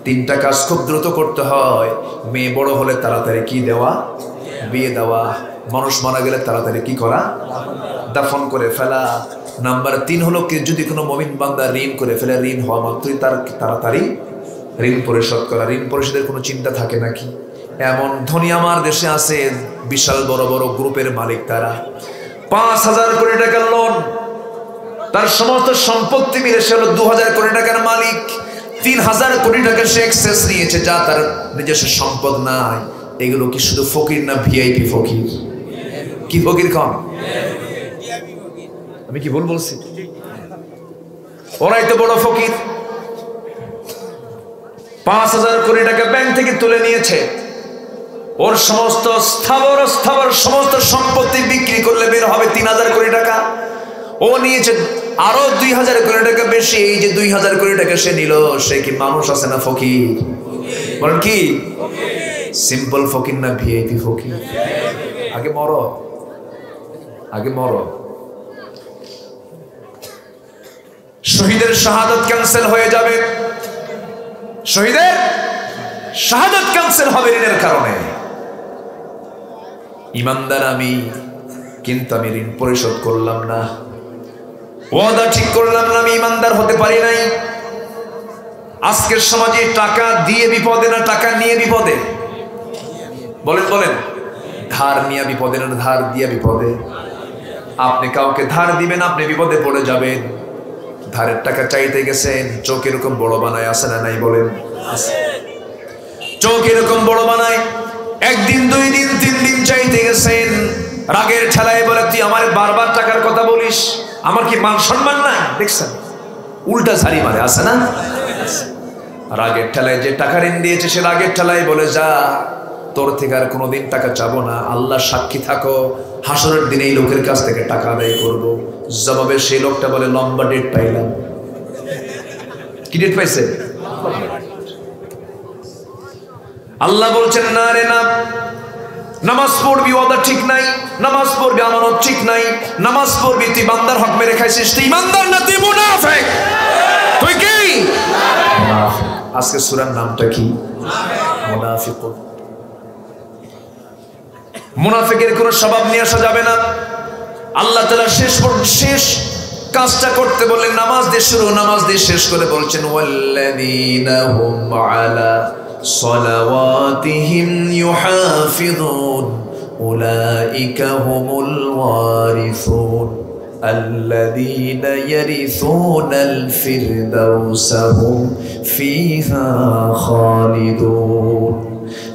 3টা কাজ খুব দ্রুত করতে হয়। মেয়ে বড় হলে তাড়াতাড়ি কি দেওয়া? বিয়ে দেওয়া। মানুষ মারা গেলে তাড়াতাড়ি কি করা? দাফন করে ফেলা। নাম্বার 3 হলো যদি কোনো মুমিন বান্দা ঋণ করে ফেলে, ঋণ হওয়া মাত্রই তার তাড়াতাড়ি ঋণ পরিশোধ করা। ঋণ পরিশোধের কোনো চিন্তা থাকে নাকি? এমন ধনী আমার দেশে আছে, বিশাল বড় বড় গ্রুপের মালিক, তারা 5,000 কোটি টাকার লোন, তার সমস্ত সম্পত্তি মিলে সে হলো 2,000 কোটি টাকার মালিক। 3,000 কোটি টাকা সে এক্সেস নিয়েছে, যা তার নিজস্ব সম্পদ নাই। এগুলো কি শুধু ফকির না ভিআইপি ফকির? কি ফকির কম? আমি কি ভুল বলছি? ওরাই তো বড় ফকির। 5,000 কোটি টাকা ব্যাংক থেকে তুলে নিয়েছে। ওর সমস্ত স্থাবর সমস্ত সম্পত্তি বিক্রি করলে বের হবে 3,000 কোটি টাকা। ও নিয়েছে আরো 2,000 কোটি টাকা বেশি। এই যে 2,000 কোটি টাকা সে নিল, সে কি মানুষ আছে না ফকির? বলেন কি সিম্পল ফকির না ভিআইপি ফকির? আগে মরো, আগে মরো। শহীদের শাহাদাত ক্যান্সেল হয়ে যাবে, শহীদের শাহাদাত ক্যান্সেল হবে ঋণের কারণে। ইমানদার আমি, কিন্তু আমি ঋণ পরিশোধ করলাম না, ওয়াদা ঠিক করলাম না, আমি ইমানদার হতে পারি নাই। আজকের সমাজে টাকা দিয়ে বিপদে না টাকা নিয়ে বিপদে? বলেন বলেন, ধার নিয়ে বিপদে না ধার দিয়ে বিপদে? আপনি কাউকে ধার দিবেন, আপনি বিপদে পড়ে যাবেন। ধারের টাকা চাইতে গেছেন, চোখ এরকম বড় বানায়, আছে না নাই বলেন? চোখ এরকম বড় বানায়। 1 দিন 2 দিন 3 দিন চাইতে গেছেন, রাগের ঠেলায় বলে তুই আমার বারবার টাকার কথা বলিস, আমার কি মান সম্মান নাই? দেখছেন উল্টা ঝাড়ি মারে, আছে না? রাগের ঠেলায় যে টাকা ঋণ দিয়েছে সে রাগের ঠেলায় বলে যা, তোর থেকে আর কোনোদিন টাকা চাবো না, আল্লাহ সাক্ষী থাকো, হাসরের দিনে এই লোকের কাছ থেকে টাকা আদায় করবো। জবাবে সেই লোকটা বলে লম্বা ডেট পাইলাম। কি ডেট পাইছে? আল্লাহ বলছেন না রে না, নামাজ পড়বি ওয়াদা ঠিক নাই, নামাজ পড়বি আমানত ঠিক নাই, নামাজ পড়বি তুই বান্দার হক মেরে খাইছিস, তুই ইমানদার না, তুই মুনাফিক। তুই কি? আজকে সূরার নামটা কি? মুনাফিকুন। মুনাফিকের কোনো স্বভাব নিয়ে আসা যাবে না। আল্লাহ তাআলা শেষ কাজটা করতে বললেন নামাজ দিয়ে শুরু, নামাজ দিয়ে শেষ করে বলছেন ওয়াল্লাযীনা হুম আলা সালাওয়াতিহিম ইউহাফিযুন উলাইকা হুমুল ওয়ারিসুন আল্লাযীনা ইয়ারিসুনাল ফিরদাউসা হুম ফিহা খালিদুন।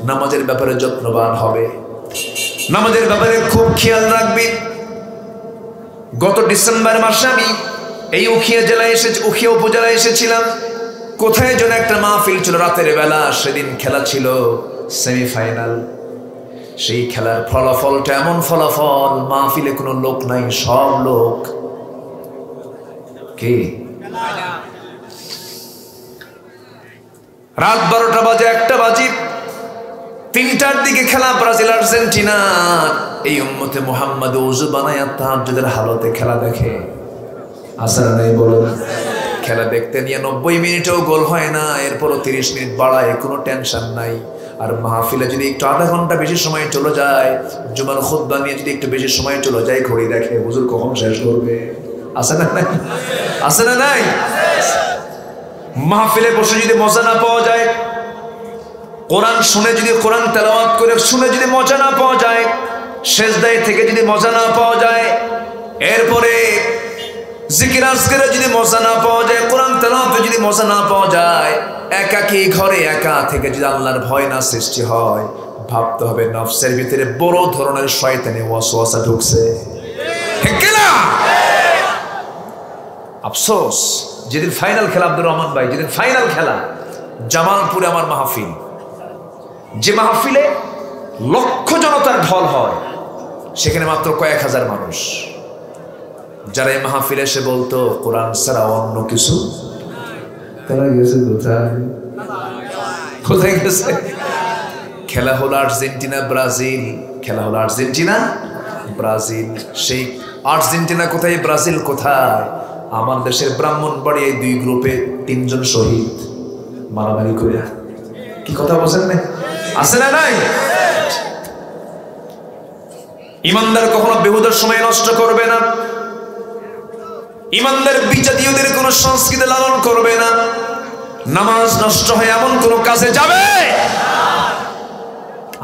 নামাজের ব্যাপারে যত্নবান হবে, নামাজের ব্যাপারে খুব খেয়াল রাখবি। গত ডিসেম্বর মাসে আমি এই উখিয়া উপজেলায় এসেছিলাম। কোথায় যেন একটা মাহফিল ছিল রাতের বেলা, সেদিন খেলা ছিল সেমিফাইনাল। সেই খেলার ফলাফলটা এমন ফলাফল, মাহফিলে কোনো লোক নাই, সব লোক কি রাত 12টা বাজে, 1টা বাজে, 3টার দিকে খেলা ব্রাজিল আর্জেন্টিনা। এই উম্মতে মুহাম্মদ ওযু বানায়া তাহাজ্জুদের হালতে খেলা দেখে, আসলে নাই বলো। খেলা দেখতে নিয়ে 90 মিনিটেও গোল হয় না, এরপরও 30 মিনিট বাড়ায়, কোনো টেনশন নাই। আর মাহফিলে যদি একটু আধা ঘন্টা বেশি সময় চলে যায়, জুমার খুতবা নিয়ে যদি একটু বেশি সময় চলে যায়, ঘড়ি দেখে হুজুর কখন শেষ করবে। আছে না নাই? আছে না নাই? মাহফিলে বসে যদি মজা না পাওয়া যায়, কোরআন শুনে যদি, কোরআন তেলাওয়াত করে শুনে যদি মজা না পাওয়া যায়, সেজদায় থেকে যদি মজা না পাওয়া যায়, এরপরে জিকির আজকারে যদি মজা না পাওয়া যায়, কোরআন তেলাওয়াতে যদি মজা না পাওয়া যায়, একাকী ঘরে একা থেকে যদি আল্লাহর ভয় না সৃষ্টি হয়, ভাবতে হবে নফসের ভিতরে বড় ধরনের শয়তানি ওয়াসওয়াসা ঢুকছে। ঠিক না? আফসোস, যেদিন ফাইনাল খেলা, আব্দুর রহমান ভাই, যেদিন ফাইনাল খেলা জামালপুরে আমার মাহফিল, যে মাহফিলে লক্ষ জনতার ঢল হয়, সেখানে মাত্র কয়েক হাজার মানুষ। যারা এই মাহফিলে এসে বলতো কোরআন ছাড়া অন্য কিছু, তারা গেছে কোথায়? কোথায় গেছে? খেলা হলো আর্জেন্টিনা ব্রাজিল, খেলা হলো আর্জেন্টিনা ব্রাজিল। সেই আর্জেন্টিনা কোথায়, ব্রাজিল কোথায়? আমার দেশের ব্রাহ্মণবাড়িয়ায় 2 গ্রুপে 3 জন শহীদ মারামারি করে। কি কথা বলছেন না? আছে না নাই? ইমানদার কখনো বেহুদার সময় নষ্ট করবে না, ইমানদার বিজাতীয়দের কোন সংস্কৃতি লালন করবে না, নামাজ নষ্ট হয় এমন কোন কাজে যাবে।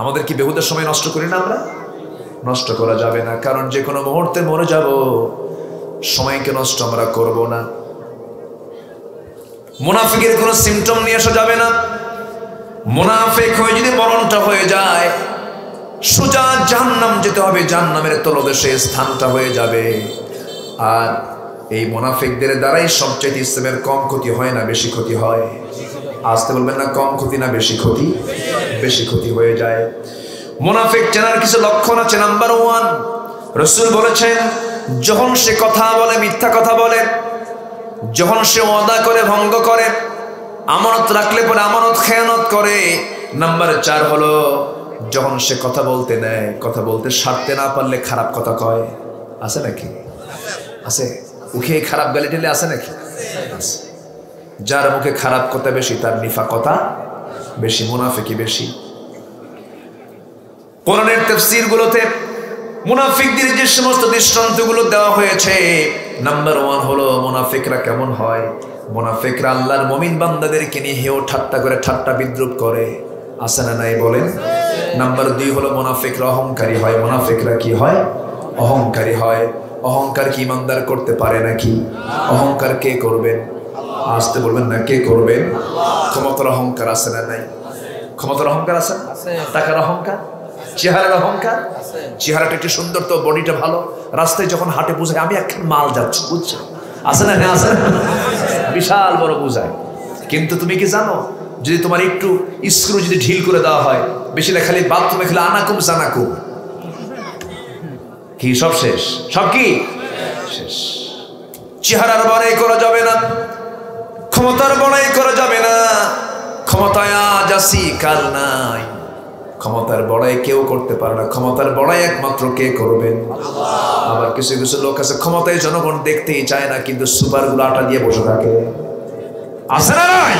আমাদের কি বেহুদার সময় নষ্ট করি না? আমরা নষ্ট করা যাবে না, কারণ যে কোনো মুহূর্তে মরে যাব, সময়কে নষ্ট আমরা করব না। মুনাফিকের কোনো সিমটম নিয়ে আসা যাবে না। মুনাফিক হয়ে যদি মরণটা হয়ে যায়, সোজা জাহান্নাম যেতে হবে, জাহান্নামের তলদেশে স্থানটা হয়ে যাবে। আর এই মুনাফিকদের দ্বারাই সবচেয়ে ইসলামের কম ক্ষতি হয় না বেশি ক্ষতি হয়? আসতে বলবেন না, কম ক্ষতি না বেশি ক্ষতি? বেশি ক্ষতি হয়ে যায়। মুনাফিক চেনার কিছু লক্ষণ আছে। নাম্বার 1, রাসূল বলেছেন, যখন সে কথা বলে মিথ্যা কথা বলে, যখন সে ওয়াদা করে ভঙ্গ করে, আমানত রাখলে পরে আমানত খেয়ানত করে। নাম্বার 4 হলো, যখন সে কথা বলতে নেয়, কথা বলতে সারতে না পারলে খারাপ কথা কয়। আছে নাকি? আছে। মুখে খারাপ গালি ঢেলে আছে নাকি? আছে। যার মুখে খারাপ কথা বেশি, তার নিফাকতা বেশি, মুনাফিকি বেশি। কোরআনের তাফসীর গুলোতে মুনাফিকদের যে সমস্ত দৃষ্টান্তগুলো দেওয়া হয়েছে, নাম্বার 1 হলো মুনাফিকরা কেমন হয়। মুনাফিকরা আল্লাহর মুমিন বান্দাদেরকে নিয়ে হেও ঠাট্টা করে, ঠাট্টা বিদ্রুপ করে। আছে না নাই বলেন? নাম্বার 2 হলো মুনাফিকরা অহংকারী হয়। মুনাফিকরা কি হয়? অহংকারী হয়। অহংকার কি ইমানদার করতে পারে নাকি? অহংকার কে করবেন? আসতে বলবেন না, কে করবেন? ক্ষমতার অহংকার আছে না নাই? ক্ষমতার অহংকার আছে, টাকার অহংকার, চেহারার অহংকার। চেহারাটা একটু সুন্দর তো, বডিটা ভালো, রাস্তায় যখন হাঁটে বুঝায় আমি একখান মাল যাচ্ছি, বুঝছো? আছে না? আছে না? বিশাল বড় বুঝায়। কিন্তু তুমি কি জানো, যদি তোমার একটু স্ক্রু যদি ঢিল করে দেওয়া হয়, বেশি না খালি বাথরুমে খেলে আনাকুম জানাকুম, কি সব শেষ? সব কি শেষ? চেহারার বড়াই করা যাবে না, ক্ষমতার বড়াই করা যাবে না। ক্ষমতায় আজ আসি কাল নাই, ক্ষমতার বড়াই কেউ করতে পারে না। ক্ষমতার বড়াই একমাত্র কে করবেন? আবার কিছু কিছু লোক আছে, ক্ষমতায় জনগণ দেখতেই চায় না, কিন্তু সুপার গুলো আটা দিয়ে বসে থাকে। আছে না নাই?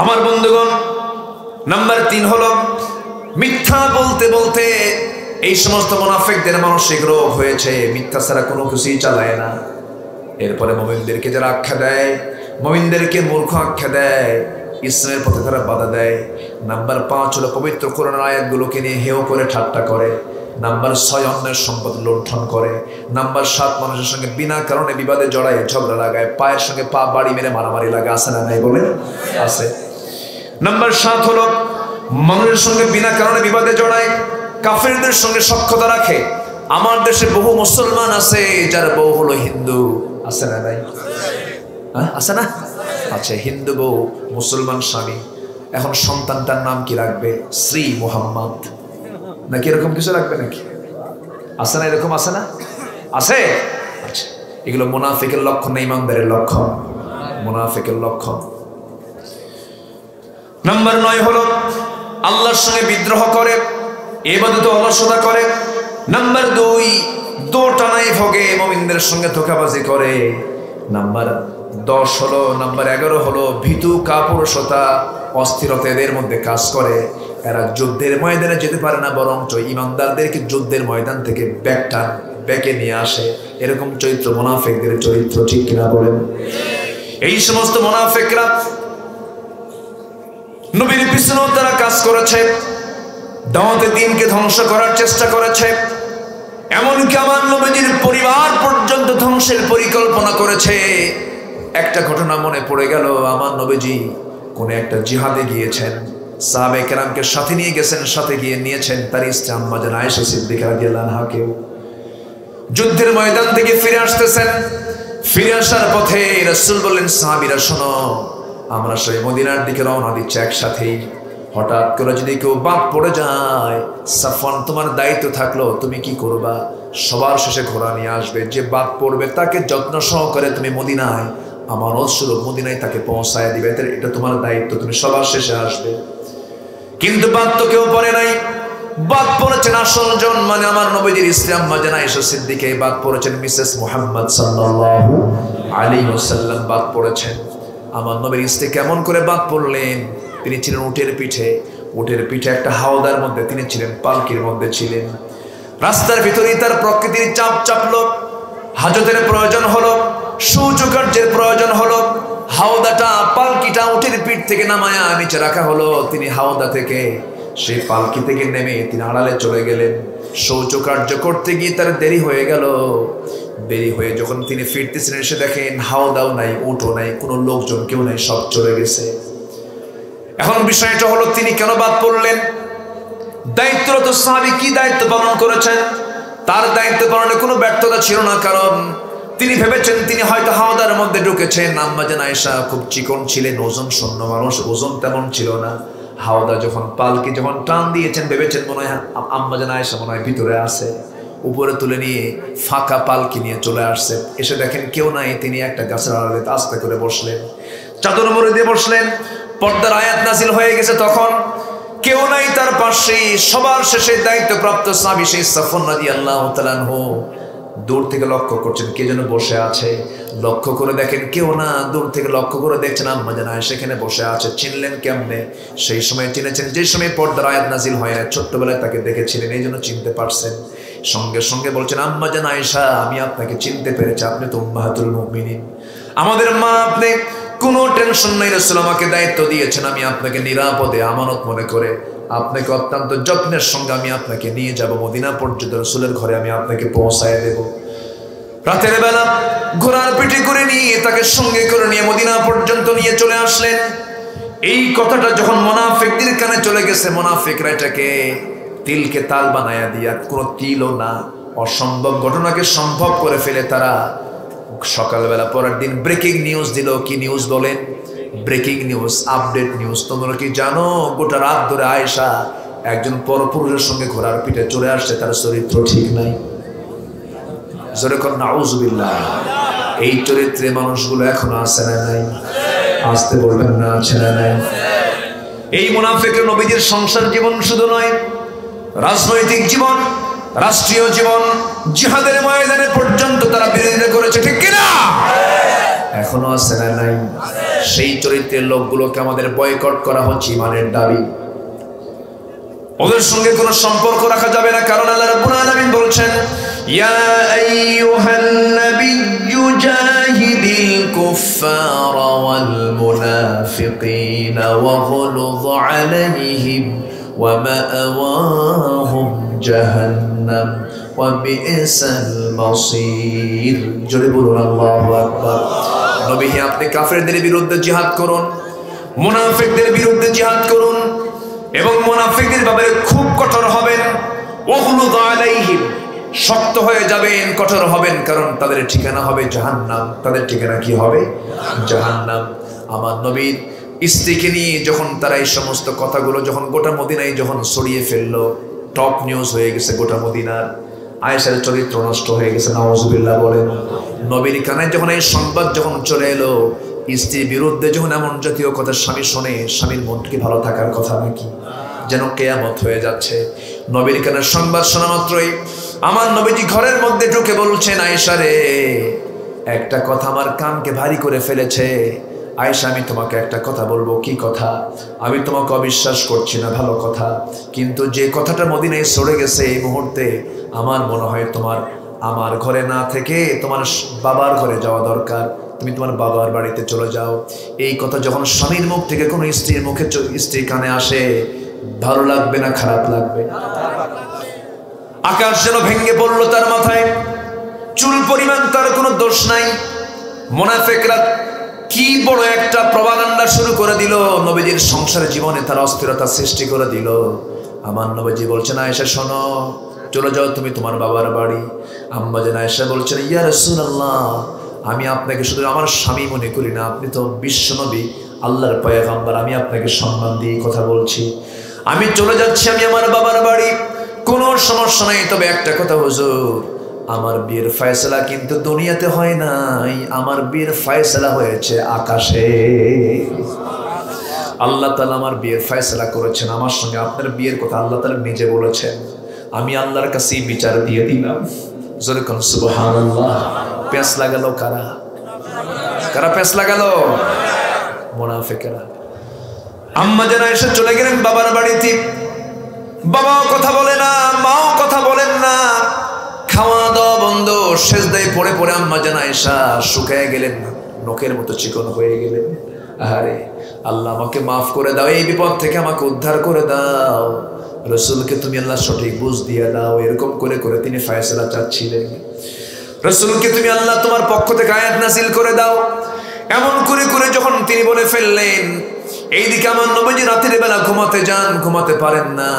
আমার বন্ধুগণ, নাম্বার 3 হলো মিথ্যা বলতে বলতে এই সমস্ত মুনাফিকদের মানসিক রোগ হয়েছে, মিথ্যা ছাড়া কোনো কিছুই চালায় না। এরপরে মুমিনদেরকে যারা আখ্যা দেয়, মুমিনদেরকে মূর্খ আখ্যা দেয়, ইসলামের পথে তারা বাধা দেয়। নাম্বার 5 হলো পবিত্র কোরআনের আয়াতগুলোকে নিয়ে হেয় করে ঠাট্টা করে। নাম্বার 6 অন্যের সম্পদ লুণ্ঠন করে। নাম্বার 7 মানুষের সঙ্গে বিনা কারণে বিবাদে জড়ায়, ঝগড়া লাগায়, পায়ের সঙ্গে পা বাড়ি মেরে মারামারি লাগায়। আছে না নাই বলে? আছে। নাম্বার 7 হলো মানুষের সঙ্গে বিনা কারণে বিবাদে জড়ায়, কাফেরদের সঙ্গে সখ্যতা রাখে। আমার দেশে বহু মুসলমান আছে যার বউ হলো হিন্দু। আছে না নাই? আছে না? আছে। হিন্দু বউ, মুসলমান স্বামী। এখন সন্তানটার নাম কি রাখবে? শ্রী মুহাম্মদ নাকি এরকম কিছু রাখবে নাকি? আছে না এরকম? আছে না? আছে। আচ্ছা, এগুলো মুনাফিকের লক্ষণ না ইমানদারের লক্ষণ? মুনাফিকের লক্ষণ। নাম্বার 9 হলো আল্লাহর সঙ্গে বিদ্রোহ করে, ইবাদতে অলসতা করে। নাম্বার 2 দোটানায় ভোগে, মুমিনদের সঙ্গে ধোঁকাবাজি করে। নাম্বার 10 হলো, নাম্বার 11 হলো ভীতু কাপুরুষতা, অস্থিরতা এদের মধ্যে কাজ করে। এরা যুদ্ধের ময়দানে যেতে পারে না, বরঞ্চ ইমানদারদেরকে যুদ্ধের ময়দান থেকে ব্যাকে নিয়ে আসে। এরকম চরিত্র মুনাফিকদের চরিত্র, ঠিক কিনা বলেন? এই সমস্ত মুনাফিকরা নবীর পিছনেও তারা কাজ করেছে, দাওয়াতে দ্বীনকে ধ্বংস করার চেষ্টা করেছে, এমনকি আমার নবীর পরিবার পর্যন্ত ধ্বংসের পরিকল্পনা করেছে। একটা ঘটনা মনে পড়ে গেল, আমার নবীজি কোন একটা জিহাদে গিয়েছেন, সাহাবায়ে কেরামকে সাথে নিয়ে গেছেন, সাথে গিয়ে নিয়েছেন তার স্ত্রী আম্মা জান আয়েশা সিদ্দিকা রাদিয়াল্লাহু আনহাকে। যুদ্ধের ময়দান থেকে ফিরে আসতেছেন, ফিরে আসার পথে রাসূল বললেন, সাহাবীরা শোনো, আমরা সবাই মদিনার দিকে রওনা দিচ্ছি একসাথেই। হঠাৎ করে যদি কেউ বাদ পড়ে যায়, সাফওয়ান তোমার দায়িত্ব থাকলো, তুমি কি করবা? সবার শেষে ঘোড়া নিয়ে আসবে, যে বাদ পড়বে তাকে যত্ন সহকারে তুমি মদিনায় আমানত স্বরূপ মদিনায় তাকে পৌঁছায় দিবে, এটা তোমার দায়িত্ব, তুমি সবার শেষে আসবে। কিন্তু বাদ তো কেউ পড়ে নাই, বাদ পড়েছেন আসল জন, মানে আমার নবীজির স্ত্রী আম্মা জান আয়েশা সিদ্দিকা, বাদ পড়েছেন মিসেস মুহাম্মদ সাল্লাল্লাহু আলাইহি ওয়াসাল্লাম, বাদ পড়েছেন। আমার নবীর স্ত্রী কেমন করে বাদ পড়লেন? তিনি ছিলেন উটের পিঠে, উটের পিঠে একটা হাওদার মধ্যে তিনি ছিলেন, পালকির মধ্যে ছিলেন। রাস্তার ভিতরেই তার প্রকৃতির চাপ চাপলো, হাজতের প্রয়োজন হলো, শৌচকার্যের প্রয়োজন হলো, হাওদাটা পালকিটা উটের পিঠ থেকে নামায়া নিচে রাখা হলো। তিনি হাওদা থেকে, সেই পালকি থেকে নেমে তিনি আড়ালে চলে গেলেন। শৌচকার্য করতে গিয়ে তার দেরি হয়ে গেল। দেরি হয়ে যখন তিনি ফিরতেছিলেন, এসে দেখেন হাওদাও নাই, উটও নাই, কোনো লোকজন কেউ নাই, সব চলে গেছে। এখন বিষয়টা হলো তিনি কেন বাদ পড়লেন? দায়িত্বরত সাহাবী কি দায়িত্ব পালন করেছেন? তার দায়িত্ব পালনে কোনো ব্যর্থতা ছিল না, কারণ তিনি ভেবেছেন তিনি হয়তো হাওদার মধ্যে ঢুকেছেন। আম্মা জান আয়েশা খুব চিকন ছিলেন, ওজন শূন্য মানুষ, ওজন তেমন ছিল না। হাওদা যখন পালকি যখন টান দিয়েছেন, ভেবেছেন মনে হয় আম্মা জান আয়েশা মনে হয় ভিতরে আছে, উপরে তুলে নিয়ে ফাঁকা পালকি নিয়ে চলে আসছে। এসে দেখেন কেউ নাই, তিনি একটা গাছের আড়ালে আস্তে করে বসলেন, চাদর মুড়ি দিয়ে বসলেন। পর্দার আয়াত নাজিল হয়ে গেছে, তখন কেউ নাই তার পাশে। সবার শেষে দায়িত্বপ্রাপ্ত সাহাবী সেই সাফওয়ান রাদিয়াল্লাহু তাআলা আনহু দূর থেকে লক্ষ্য করছেন কে যেন বসে আছে। লক্ষ্য করে দেখেন কেউ না, দূর থেকে লক্ষ্য করে দেখছেন আম্মা জান আয়েশা সেখানে বসে আছে। চিনলেন কেমনে? সেই সময় চিনেছেন যে সময় পর্দার আয়াত নাজিল হয় না, ছোট্টবেলায় তাকে দেখেছিলেন, এই জন্য চিনতে পারছেন। সঙ্গে সঙ্গে বলছেন, আম্মা জান আয়েশা, আমি আপনাকে চিনতে পেরেছি, আপনি তো উম্মাহাতুল মুমিনিন, আমাদের মা। আপনি কোনো টেনশন নাই, রাসূল আমাকে দায়িত্ব দিয়েছেন, আমি আপনাকে নিরাপদে আমানত মনে করে আপনাকে অত্যন্ত যত্নের সঙ্গে আমি আপনাকে নিয়ে যাব মদিনা পর্যন্ত, রাসূলের ঘরে আমি আপনাকে পৌঁছায় দেব। রাতের বেলা ঘোড়ার পিঠে করে নিয়ে তাকে সঙ্গে করে নিয়ে মদিনা পর্যন্ত নিয়ে চলে আসলেন। এই কথাটা যখন মুনাফিকদের কানে চলে গেছে, মুনাফিকরা এটাকে তিলকে তাল বানায়া দিয়া, কোনো তিলও না, অসম্ভব ঘটনাকে সম্ভব করে ফেলে তারা সকালবেলা পরের দিন ব্রেকিং নিউজ দিল। কি নিউজ বলেন? Breaking news, update news. তোমরা কি জানো গোটা রাত ধরে আয়েশা একজন পরপুরুষের সঙ্গে ঘোড়ার পিঠে চলে আসছে, তার চরিত্র ঠিক নাই। যেরকম নাউজুবিল্লাহ, এই চরিত্রে মানুষগুলো এখনো আছে না নাই? আসতে বলবেন না, আছে না নাই? এই মুনাফিকের নবীজির সংসার জীবন শুধু নয়, রাজনৈতিক জীবন, রাষ্ট্রীয় জীবন, জিহাদের ময়দানে পর্যন্ত তারা বিরোধিতা করেছে, ঠিক কিনা? এখনো আছে না নাই? সেই চরিত্রের লোকগুলোকে আমাদের বয়কট করা হচ্ছে, ইমানের দাবি। ওদের সঙ্গে কোনো সম্পর্ক রাখা যাবে না, কারণ আল্লাহ রাব্বুল আলামিন বলছেন, ইয়া আইয়ুহান নাবিয়্যু জাহিদিল কুফফারা ওয়াল মুনাফিকিনা ওয়াগলুয আলাইহিম ওয়া মাআওয়াহুম জাহান্নাম ওয়া বি'সাল মাসীর। জোরে বলুন আল্লাহু আকবার। নবী, আপনি কাফেরদের বিরুদ্ধে জিহাদ করুন, মুনাফিকদের বিরুদ্ধে জিহাদ করুন, এবং মুনাফিকদের ব্যাপারে খুব কঠোর হবেন। ওয়াগলুয আলাইহিম, শক্ত হয়ে যাবেন, কঠোর হবেন, কারণ তাদের ঠিকানা হবে জাহান্নাম। তাদের ঠিকানা কি হবে? জাহান্নাম। আমার নবীর স্ত্রীকে নিয়ে যখন তারা এই সমস্ত কথাগুলো যখন গোটা মদিনায় যখন ছড়িয়ে ফেললো, টপ নিউজ হয়ে গেছে গোটা মদিনার, আয়েশার চরিত্র নষ্ট হয়ে গেছে, নাউজুবিল্লাহ বলেন। নবীর কানে যখন এই সংবাদ যখন চলে এলো, স্ত্রীর বিরুদ্ধে যখন এমন জাতীয় কথা স্বামী শোনে, স্বামীর মনটি ভালো থাকার কথা নাকি? যেন কেয়ামত হয়ে যাচ্ছে। নবীর কানে সংবাদ শোনা মাত্রই আমার নবীজি ঘরের মধ্যে ঢুকে বলছেন, আয়েশা রে, একটা কথা আমার কানকে ভারী করে ফেলেছে। আয়েশা, আমি তোমাকে একটা কথা বলবো। কি কথা? আমি তোমাকে অবিশ্বাস করছি না, ভালো কথা, কিন্তু যে কথাটা মদিনায় ছড়ে গেছে এই মুহূর্তে, আমার মনে হয় তোমার আমার ঘরে না থেকে তোমার বাবার ঘরে যাওয়া দরকার। তুমি তোমার বাবার বাড়িতে চলে যাও। এই কথা যখন স্বামীর মুখ থেকে কোনো স্ত্রীর মুখে স্ত্রীর কানে আসে, ভালো লাগবে না খারাপ লাগবে? আকাশ যেন ভেঙে পড়লো তার মাথায়, চুল পরিমাণ তার কোনো দোষ নাই। মুনাফিকরা কি বড় একটা প্রপাগান্ডা শুরু করে দিল, নবীজির সংসার জীবনে তার অস্থিরতা সৃষ্টি করে দিল। আমার নবীজি বলছেন, আয়েশা শোনো, চলে যাও তুমি তোমার বাবার বাড়ি। আম্মা জান আয়েশা বলছেন, ইয়া রাসূলুল্লাহ, আমি আপনাকে শুধু আমার স্বামী মনে করি না, আপনি তো বিশ্বনবী, আল্লাহর পয়গম্বর, আমি আপনাকে সম্মান দিয়ে কথা বলছি। আমি চলে যাচ্ছি আমি আমার বাবার বাড়ি, কোনো সমস্যা নাই, তবে একটা কথা হুজুর, আমার বিয়ের ফয়সালা কিন্তু দুনিয়াতে হয় নাই, আমার বিয়ের ফয়সালা হয়েছে আকাশে। আল্লাহ তাআলা আমার বিয়ের ফয়সালা করেছেন, আমার সঙ্গে আপনার বিয়ের কথা আল্লাহ তাআলা নিজে বলেছেন। আমি আল্লাহর কাছে বিচার দিয়ে দিলাম। জোরে কোন সুবহানাল্লাহ। পেঁচ লাগালো কারা? কারা পেঁচ লাগালো? মুনাফিকেরা। আম্মা জান আয়েশা চলে গেলেন বাবার বাড়িতে। বাবাও কথা বলে না, মাও কথা বলেন না, খাওয়া দাওয়া বন্ধ। সেজদায় পড়ে পড়ে আম্মা জান আয়েশা শুকায় গেলেন, নখের মতো চিকন হয়ে গেলেন। আরে আল্লাহ, আমাকে মাফ করে দাও, এই বিপদ থেকে আমাকে উদ্ধার করে দাও। রাসূলকে তুমি আল্লাহ সঠিক বুঝ দিয়ে দাও, এরকম করে করে তিনি ফয়সালা চাচ্ছিলেন। রাসূলকে তুমি আল্লাহ তোমার পক্ষ থেকে আয়াত নাযিল করে দাও, এমন করে করে যখন তিনি বলে ফেললেন, এইদিকে আমার নবীজি রাতের বেলা ঘুমাতে যান, ঘুমাতে পারেন না,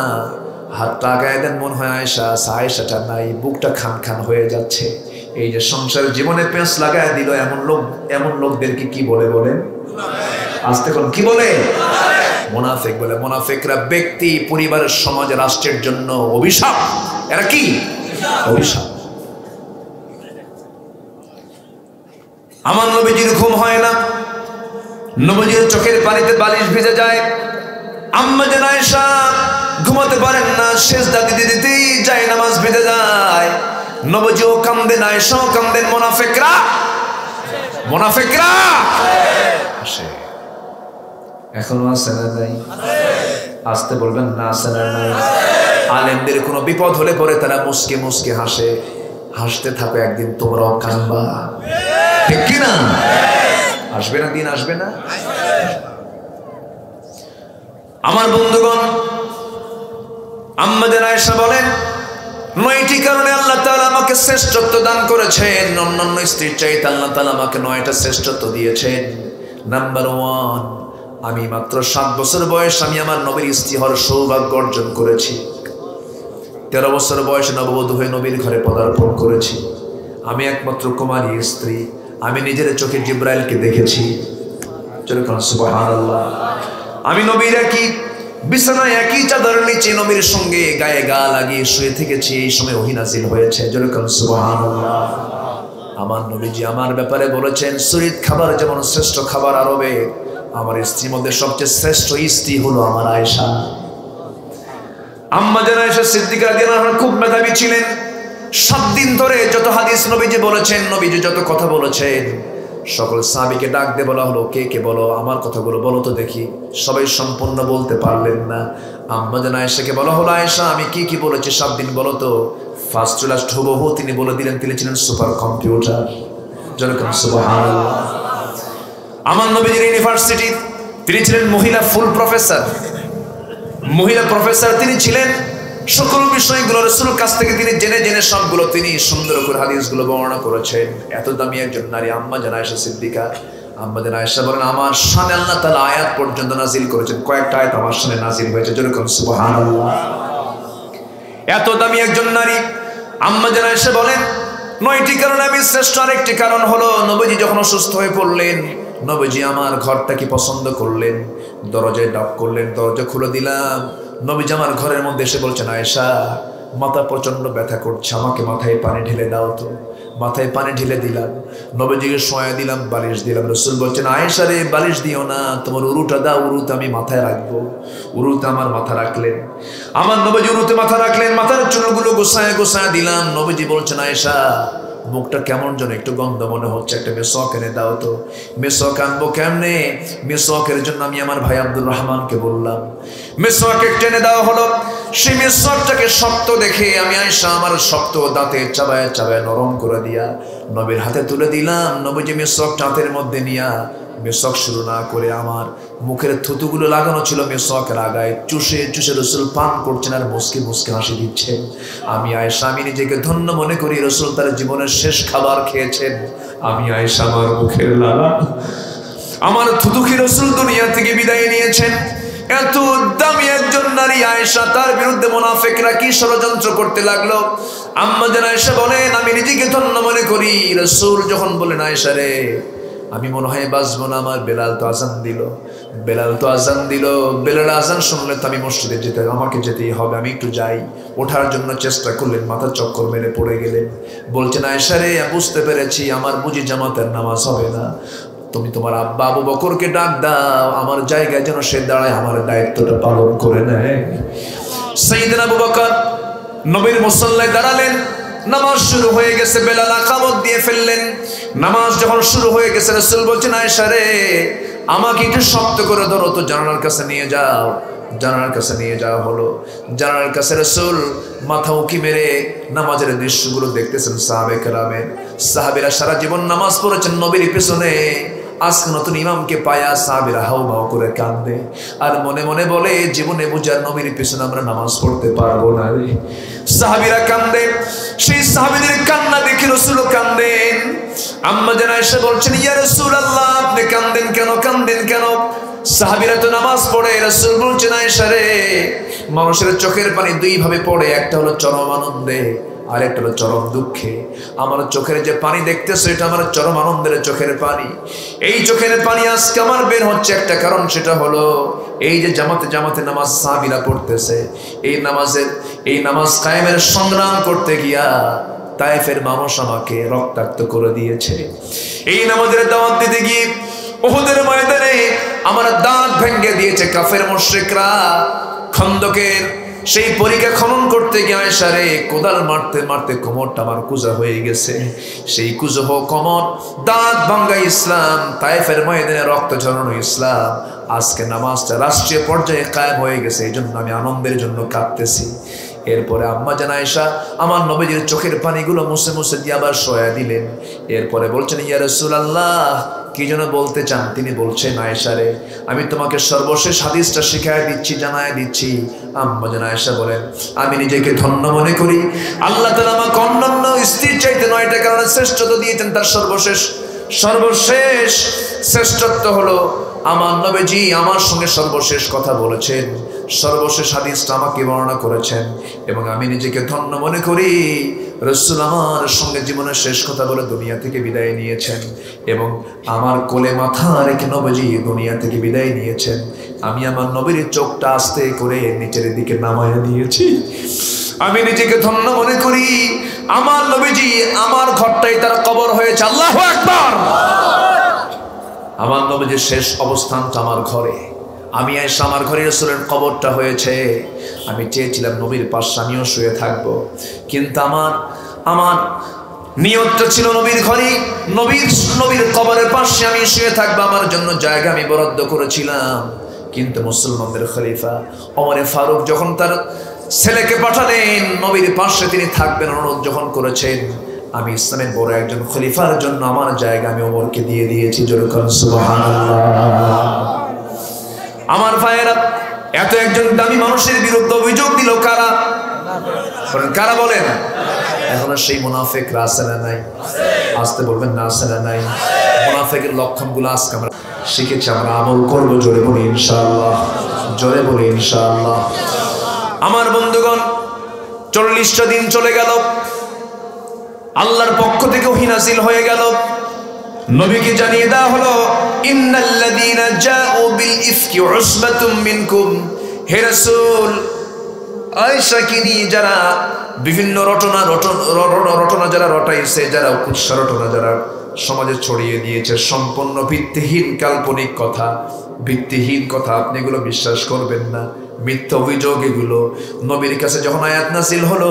হাতটা আগায় দেন, মনে হয় আয়েশা, আয়েশাটা নাই, বুকটা খান খান হয়ে যাচ্ছে। এই যে সংসারের জীবনে পেঁচ লাগায় দিল, এমন লোকদেরকে কি বলে বলেন? আস্তে কোন কি বলে? মুনাফিক বলে। মুনাফিকরা ব্যক্তি, পরিবার, সমাজ, রাষ্ট্রের জন্য অভিশাপ। এরা কি? অভিশাপ। আমার নবীজির ঘুম হয় না, নবীজির চোখের পানিতে বালিশ ভিজে যায়। আম্মা জান আয়েশা ঘুমাতে পারেন না, সেজদা দিতে দিতেই যায় নামাজ ভিজে যায়। নবীজিও কাঁদেন, আয়েশাও কাঁদেন। মুনাফিকরা আসে, এখনো আছে না নাই? আসতে বলবেন না, আছে না নাই? আলেমদের কোনো বিপদ হলে পরে তারা মুসকে মুসকে হাসে। হাসতে থাকো, একদিন তোমরাও কাঁদবা, ঠিক কিনা? আসবে না দিন, আসবে না? আমার বন্ধুগণ, আম্মা জান আয়েশা বলেন, 9টি কারণে আল্লাহ তাআলা আমাকে শ্রেষ্ঠত্ব দান করেছেন। অন্যান্য স্ত্রীর চাইতে আল্লাহ তাআলা আমাকে 9টা শ্রেষ্ঠত্ব দিয়েছেন। নাম্বার 1, আমি মাত্র 7 বছর বয়স আমি আমার নবীর স্ত্রী হওয়ার সৌভাগ্য অর্জন করেছি। 13 বছর বয়সে নববধূ হয়ে নবীর ঘরে পদার্পণ করেছি। আমি একমাত্র কুমারী স্ত্রী। আমি নিজের চোখে জিব্রাইলকে দেখেছি। সুবহানাল্লাহ। আমি নবীর একই বিছানায়, একই চাদরের নিচে নবীর সঙ্গে গায়ে গা লাগিয়ে শুয়ে থেকেছি। এই সময় ওহী নাযিল হয়েছে। সুবহানাল্লাহ। আমার নবীজি আমার ব্যাপারে বলেছেন, সুরিত খাবার যেমন শ্রেষ্ঠ খাবার আরবে, আমার স্ত্রীর মধ্যে সবচেয়ে শ্রেষ্ঠ স্ত্রী হলো আমার আয়েশা। আম্মা জান আয়েশা সিদ্দিকা রাদিয়াল্লাহু আনহা খুব মেধাবী ছিলেন। 7 দিন ধরে যত হাদিস নবীজি বলেছেন, নবীজি যত কথা বলেছেন, সকল সাহাবীকে ডাক দিয়ে বলা হলো, কে কে বলো, আমার কথাগুলো বলো তো দেখি। সবাই সম্পূর্ণ বলতে পারলেন না। আম্মা জান আয়েশাকে বলা হলো, আয়েশা আমি কি কি বলেছি 7 দিন বলো তো। ফার্স্ট টু লাস্ট হুবহু তিনি বলে দিলেন। তিনি ছিলেন সুপার কম্পিউটার। যেরকম সুবহানাল্লাহ। আমার নবীজির ইউনিভার্সিটি, তিনি ছিলেন মহিলা ফুল প্রফেসর। মহিলা প্রফেসর তিনি ছিলেন। সকল বিষয়গুলো রাসূলের কাছ থেকে তিনি জেনে জেনে সবগুলো তিনি সুন্দর করে হাদিসগুলো বর্ণনা করেছেন। এত দামি একজন নারী আম্মা জান আয়েশা সিদ্দিকা। আম্মা জান আয়েশা বলেন, আমার শানে আল্লাহ তাআলা আয়াত পর্যন্ত নাজিল করেছেন। কয়েকটা আয়াত আমার শানে নাজিল হয়েছে। যেরকম সুবহানাল্লাহ। এত দামি একজন নারী আম্মা জান আয়েশা বলেন, 9টি কারণে আমি শ্রেষ্ঠ। আরেকটি কারণ হলো, নবীজি যখন অসুস্থ হয়ে পড়লেন, নবীজি আমার ঘরটা কি পছন্দ করলেন, দরজায় ডাক করলেন, দরজা খুলে দিলাম। নবীজি আমার ঘরের মধ্যে এসে বলছেন, আয়েশা মাথা প্রচন্ড ব্যথা করছে, আমাকে মাথায় পানি ঢেলে দাও তো। মাথায় পানি ঢেলে দিলাম, নবীজিকে শোয়া দিলাম, বালিশ দিলাম। রাসূল বলছেন, আয়েশা রে বালিশ দিও না, তোমার উরুটা দাও, উরুতে আমি মাথায় রাখবো। উরুতে আমার মাথা রাখলেন, আমার নবীজি উরুতে মাথা রাখলেন, মাথার চুলগুলো গোছায় গোছায় দিলাম। নবীজি বলছেন, আয়েশা মুখটা কেমন যেন একটু গন্ধ মনে হচ্ছে, একটা মেসওয়াক এনে দাও তো। মেসওয়াক আনবো কেমনে? মেসওয়াকের জন্য আমি আমার ভাই আব্দুর রহমানকে বললাম, মেসওয়াক একটা এনে দেওয়া হলো। সেই মেসওয়াকটাকে শক্ত দেখে আমি আয়েশা আমার শক্ত দাঁতে চাবায় চাবায় নরম করে দিয়া নবীর হাতে তুলে দিলাম। নবীজি মেসওয়াকটা হাতের মধ্যে নিয়া মেসওয়াক শুরু না করে আমার মুখের থুতুগুলো লাগানো ছিল মেসওয়াকের আগায়, চুষে চুষে রাসূল পান করছেন আর মুসকে মুসকে হাসি দিচ্ছেন। আমি আয়েশা আমি নিজেকে ধন্য মনে করি, রাসূল তার জীবনের শেষ খাবার খেয়েছেন। আমি আয়েশা আমার মুখের লাগা আমার থুতুকি রাসূল দুনিয়া থেকে বিদায় নিয়েছেন। এত দামি একজন নারী আয়েশা, তার বিরুদ্ধে মুনাফিকরা কি ষড়যন্ত্র করতে লাগলো। আম্মা জান আয়েশা বলেন, আমি নিজেকে ধন্য মনে করি, রাসূল যখন বলেন, আয়েশা রে আমি মনে হয় বাঁচবো না, আমার বেলাল তো আজান দিল, বেলাল তো আজান দিল, বেলাল আজান শুনলে তো আমি মসজিদে যেতে, আমাকে যেতেই হবে, আমি একটু যাই। ওঠার জন্য চেষ্টা করলেন, মাথা চক্কর মেরে পড়ে গেলেন। বলছেন, আয়েশা রে বুঝতে পেরেছি, আমার বুঝি জামাতের নামাজ হবে না, তুমি তোমার আব্বা আবু বকরকে ডাক দাও, আমার জায়গায় যেন সে দাঁড়ায়, আমার দায়িত্বটা পালন করে নেয়। সাইয়েদনা আবু বকর নবীর মুসল্লায় দাঁড়ালেন, নামাজ শুরু হয়ে গেছে, বেলাল আকামত দিয়ে ফেললেন। নামাজ যখন শুরু হয়ে গেছে, রাসূল বলছেন, আয়েশা রে আমাকে একটু শক্ত করে ধরো তো, জানালার কাছে নিয়ে যাও। জানালার কাছে নিয়ে যাওয়া হলো। জানালার কাছে রাসূল মাথা উঁকি মেরে নামাজের দৃশ্যগুলো দেখতেছেন। সাহাবায়ে কেরামের সাহাবীরা সারা জীবন নামাজ পড়েছেন নবীর পেছনে, আজকে নতুন ইমামকে পায়া সাহাবীরা হাউমাউ করে কান্দে আর মনে মনে বলে, জীবনে বুঝার নবীর পেছনে আমরা নামাজ পড়তে পারবো না রে। সাহাবীরা কান্দে, সেই সাহাবীদের কান্না দেখে রাসূলও কান্দেন। আম্মা জান আয়েশা বলছেন, ইয়া রাসূলুল্লাহ আপনি কান্দেন কেন, কান্দেন কেন? সাহাবীরা তো নামাজ পড়ে। রাসূল বলছেন, আয়েশা রে মানুষের চোখের পানি দুই ভাবে পড়ে, একটা হলো চরম আনন্দে আর একটা হলো চরম দুঃখে। আমার চোখের যে পানি দেখতেছো এটা আমার চরম আনন্দের চোখের পানি। এই চোখের পানি আজকে আমার বের হচ্ছে একটা কারণ, সেটা হলো এই যে জামাতে জামাতে নামাজ সাহাবীরা পড়তেছে, এই নামাজ কায়েমের সংগ্রাম করতে গিয়া তায়েফের মানুষ আমাকে রক্তাক্ত করে দিয়েছে। এই নামাজের দাওয়াত দিতে গিয়ে উহুদের ময়দানে আমার দাঁত ভেঙে দিয়েছে কাফের মুশরিকরা। খন্দকের সেই পরীক্ষা খনন করতে গিয়ে আয়েশা রে কোদাল মারতে মারতে কোমরটা আমার কুজা হয়ে গেছে। সেই কুজো কোমর, দাঁত ভাঙ্গা ইসলাম, তায়েফের ময়দানে রক্ত ঝরানো ইসলাম আজকে নামাজটা রাষ্ট্রীয় পর্যায়ে কায়েম হয়ে গেছে। এই জন্য আমি আনন্দের জন্য কাঁদতেছি। এরপরে আম্মা জান আয়েশা আমার নবীজির চোখের পানিগুলো মুছে মুছে দিয়ে আবার শোয়া দিলেন। এরপরে বলছেন, ইয়া রাসূলুল্লাহ কি যেন বলতে চান? তিনি বলছেন, আয়েশা রে আমি তোমাকে সর্বশেষ হাদিসটা শিখায় দিচ্ছি, জানায় দিচ্ছি। আম্মা জান আয়েশা বলেন, আমি নিজেকে ধন্য মনে করি, আল্লাহ তাআলা আমাকে অন্যান্য স্ত্রীর চাইতে 9টা কারণে শ্রেষ্ঠত্ব দিয়েছেন। তার সর্বশেষ শ্রেষ্ঠত্ব হলো আমার নবীজি আমার সঙ্গে সর্বশেষ কথা বলেছেন, সর্বশেষ হাদিসটা আমাকে বর্ণনা করেছেন এবং আমি নিজেকে ধন্য মনে করি রাসূল আমার সঙ্গে জীবনের শেষ কথা বলে দুনিয়া থেকে বিদায় নিয়েছেন এবং আমার কোলে মাথা রেখে নবীজি দুনিয়া থেকে বিদায় নিয়েছেন। আমি আমার নবীর চোখটা আস্তে করে নিচের দিকে নামায়া দিয়েছি। আমি নিজেকে ধন্য মনে করি, আমার নবীজি আমার ঘরটাই তার কবর হয়েছে। আল্লাহু আকবার। আমার নবীজির শেষ অবস্থানটা আমার ঘরে। আমি আয়েশা আমার ঘরে রাসূলের কবরটা হয়েছে। আমি চেয়েছিলাম নবীর পাশে আমিও শুয়ে থাকবো, কিন্তু আমার নিয়তটা ছিল নবীর ঘরে, নবীর কবরের পাশে আমি শুয়ে থাকবো। আমার জন্য জায়গা আমি বরাদ্দ করেছিলাম, কিন্তু মুসলমানদের খলিফা ওমর ফারুক যখন তার ছেলেকে পাঠালেন নবীর পাশে তিনি থাকবেন অনুরোধ যখন করেছেন, আমি ইসলামের বড় একজন খলিফার জন্য আমার জায়গা আমি ওমরকে দিয়ে দিয়েছি। জোরে বলুন সুবহানাল্লাহ। আমার ভাইয়েরা, এত একজন দামি মানুষের বিরুদ্ধে অভিযোগ দিল কারা? কারা বলেন? এখনো সেই মুনাফিকরা আছে না নাই? আসতে বলবেন না, আছে না নাই? মুনাফিকের লক্ষণগুলো আজকে আমরা শিখেছি, আমরা আমল করবো। জোরে বলি ইনশাআল্লাহ, জোরে বলি ইনশাআল্লাহ। আমার বন্ধুগণ, 40টা দিন চলে গেল, আল্লাহর পক্ষ থেকে ওহী নাযিল হয়ে গেল। নবীকে জানিয়ে দেওয়া হলো ইন্নাল্লাযীনা জাউ বিল ইফকি উসবাতুম মিনকুম। হে রাসূল, আয়েশাকে নিয়ে যারা বিভিন্ন রটনা যারা রটাইছে, যারা কুৎসা রটনা যারা সমাজে ছড়িয়ে দিয়েছে, সম্পূর্ণ ভিত্তিহীন কাল্পনিক কথা, ভিত্তিহীন কথা, আপনি এগুলো বিশ্বাস করবেন না, মিথ্যা অভিযোগ এগুলো। নবীর কাছে যখন আয়াত নাযিল হলো,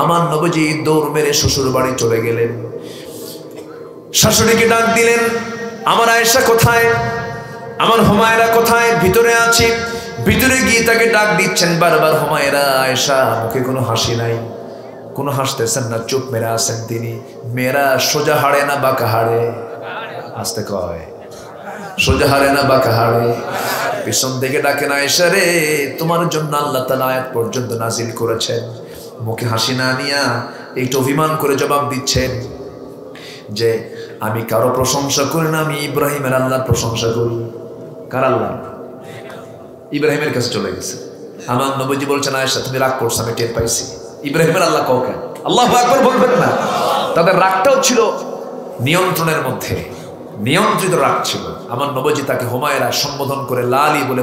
আমার নবীজি দৌড় মেরে শ্বশুর বাড়ি চলে গেলেন। শাশুড়িকে ডাক দিলেন, আমার আয়েশা কোথায়, আমার হুমায়রা কোথায়, ভিতরে আছি। ভিতরে গিয়ে তাকে ডাক দিচ্ছেন বারবার, হুমায়রা, আয়েশা। মুখে কোনো হাসি নাই, কোনো হাসতেছেন না, চুপ মেরে আছেন তিনি। মেয়েরা সোজা হাড়ে না বাঁকা হাড়ে, আসতে কয়, সোজা হাড়ে না বাঁকা হাড়ে। পিছন থেকে ডাকেন, আয়েশা রে, তোমার জন্য আল্লাহ তাআলা আয়াত পর্যন্ত নাজিল করেছেন। মুখে হাসি না নিয়া একটু অভিমান করে জবাব দিচ্ছেন যে আমি কারো প্রশংসা করি না, আমি ইব্রাহিমের আল্লাহর প্রশংসা করি। কার আল্লাহ? ইব্রাহিমের কাছে চলে গেছে। আমার নবীজি বলছেন, আয়েশা তুমি রাগ করছো, আমি টের পাইছি। ইব্রাহিমের আল্লাহ কও কেন? আল্লাহু আকবার বলবেন না। তাদের রাগটাও ছিল নিয়ন্ত্রণের মধ্যে, নিয়ন্ত্রিত রাগ ছিল। আমার নবীজি তাকে হুমায়রা সম্বোধন করে লালি বলে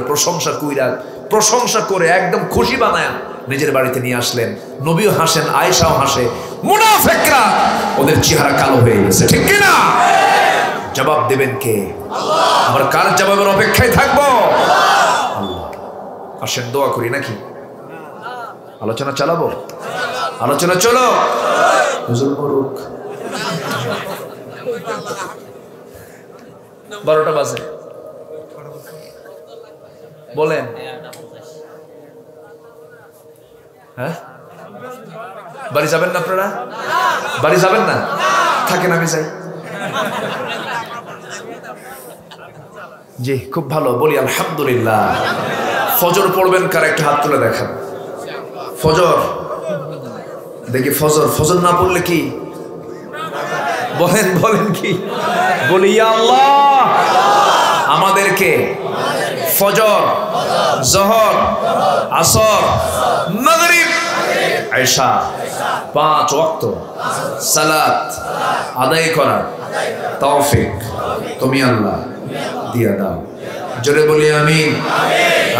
প্রশংসা করে একদম খুশি বানায় নিজের বাড়িতে নিয়ে আসলেন। নবীও হাসেন, আয়েশাও হাসে। মুনাফিকরা ওদের চেহারা কালো হয়ে গেছে, ঠিক কি না? জবাব দেবেন কে? আল্লাহ। আমরা কার জবাবের অপেক্ষায় থাকবো? আল্লাহ। আসেন দোয়া করি নাকি? আলোচনা চালাবো? আলোচনা চলো। হুজুর বলুক 12টা বাজে, বলেন। হ্যাঁ, বাড়ি যাবেন না আপনারা? বাড়ি যাবেন না? থাকেন, আমি যাই। জি, খুব ভালো, বলি আলহামদুলিল্লাহ। ফজর পড়বেন কার? একটা হাত তুলে দেখান। ফজর দেখি, ফজর না পড়লে কি বলেন কি? বলি ইয়া আল্লাহ, আমাদেরকে ফজর, যোহর, আসর, মাগরিব, ইশা 5 ওয়াক্ত সালাত আদায় করার তৌফিক তুমি আল্লাহ দিয়া দাও। জোরে বলি আমিন।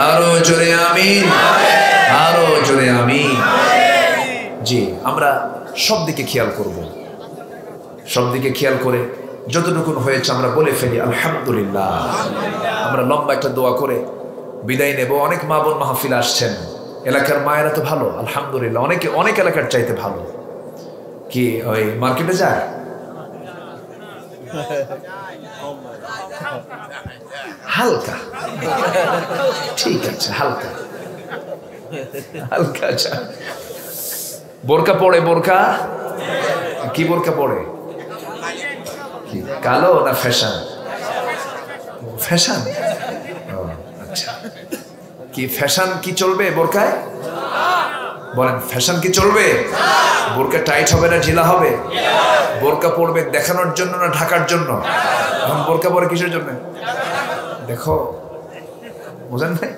আরো জোরে আমিন, আরো জোরে আমিন। জি, আমরা সব দিকে খেয়াল করব, সব দিকে খেয়াল করে যতটুকু হয়েছে আমরা বলে ফেলি আলহামদুলিল্লাহ। আমরা লম্বা একটা দোয়া করে বিদায় নেব। অনেক মা বোন মাহফিল আসছেন, এলাকার মায়েরা তো ভালো আলহামদুলিল্লাহ, অনেক এলাকার চাইতে ভালো। কি ওই মার্কেটে যায়? হালকা, ঠিক আছে, হালকা হালকা। আচ্ছা, বোরকা পড়ে? বোরকা কি বোরকা পড়ে? কালো না ফ্যাশন? ফ্যাশন। আচ্ছা, কি ফ্যাশন কি চলবে বোরকায়? বলেন, ফ্যাশন কি চলবে? বোরকা টাইট হবে না ঢিলা হবে? বোরকা পড়বে দেখানোর জন্য না ঢাকার জন্য? এখন বোরকা পরে কিসের জন্য? দেখো, বুঝেন নাই?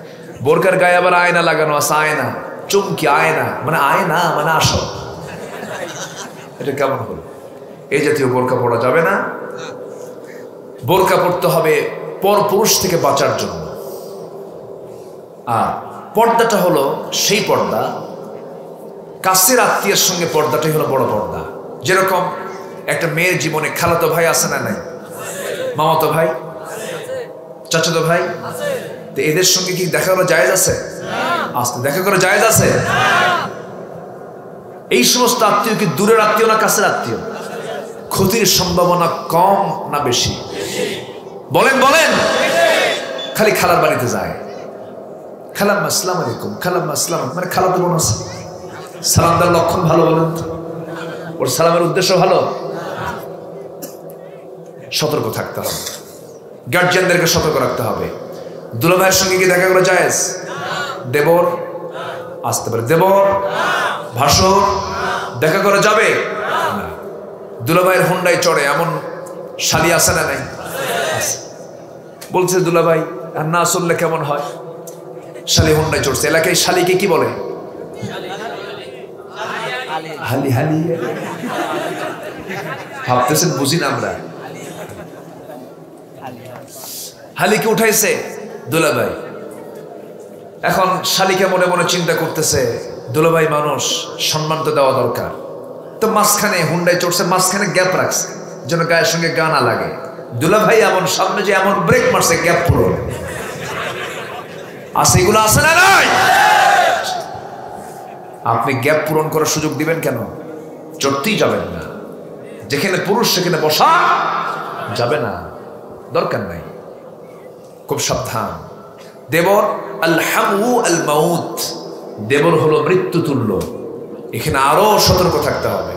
বোরকার গায়ে আবার আয়না লাগানো আছে, আয়না, চুমকি আয়না, মানে আয়না মানে আসল। এটা কেমন হলো? এই জাতীয় বোরকা পড়া যাবে না। বোরকা পড়তে হবে পরপুরুষ থেকে বাঁচার জন্য। আর পর্দাটা হলো সেই পর্দা, কাছের আত্মীয়ের সঙ্গে পর্দাটাই হলো বড় পর্দা। যেরকম একটা মেয়ের জীবনে খালাতো ভাই আছে না নাই? মামাতো ভাই, চাচাতো ভাই, তো এদের সঙ্গে কি দেখা করা জায়েজ আছে? আস্তে দেখা করা জায়েজ আছে? এই সমস্ত আত্মীয় কি দূরের আত্মীয় না কাছের আত্মীয়? ক্ষতির সম্ভাবনা কম না বেশি? বলেন। খালি খালার বাড়িতে যায়, খালাম্মা আসসালামু আলাইকুম, খালাম্মা আসসালাম, মানে খালাতো বোন আছে, সালাম দেওয়ার লক্ষণ ভালো? বলেন তো, ওর সালামের উদ্দেশ্য ভালো? সতর্ক থাকতে হবে, গার্জিয়ানদেরকে সতর্ক রাখতে হবে। দুলাভাইয়ের সঙ্গে কি দেখা করা জায়েজ? দেবর আসতে পারে, দেবর ভাসুর দেখা করা যাবে? দুলাভাইয়ের হুন্ডায় চড়ে এমন শালি আছে না নাই? বলছে দুলাভাই, আর না চললে কেমন হয়? শালি হুন্ডায় চড়ছে, এলাকায় শালিকে কি বলে? হালি হালি। ভাবতেছেন বুঝি না আমরা? হালিকে উঠাইছে দুলাভাই। এখন শালিকা মনে মনে চিন্তা করতেছে, দুলাভাই মানুষ, সম্মান তো দেওয়া দরকার। তো মাঝখানে হুন্ডায় চড়ছে, মাঝখানে গ্যাপ রাখছে যেন গায়ের সঙ্গে গা না লাগে। দুলাভাই এমন সামনে যে এমন ব্রেক মারছে, গ্যাপ পূরণ আছে। এগুলো আছে না নাই? আপনি গ্যাপ পূরণ করার সুযোগ দিবেন কেন? চড়তেই যাবেন না। যেখানে পুরুষ সেখানে বসা যাবে না, দরকার নাই। খুব সাবধান। দেবর আল হামু আল মাউত, দেবর হলো মৃত্যু তুল্য। এখানে আরো সতর্ক থাকতে হবে।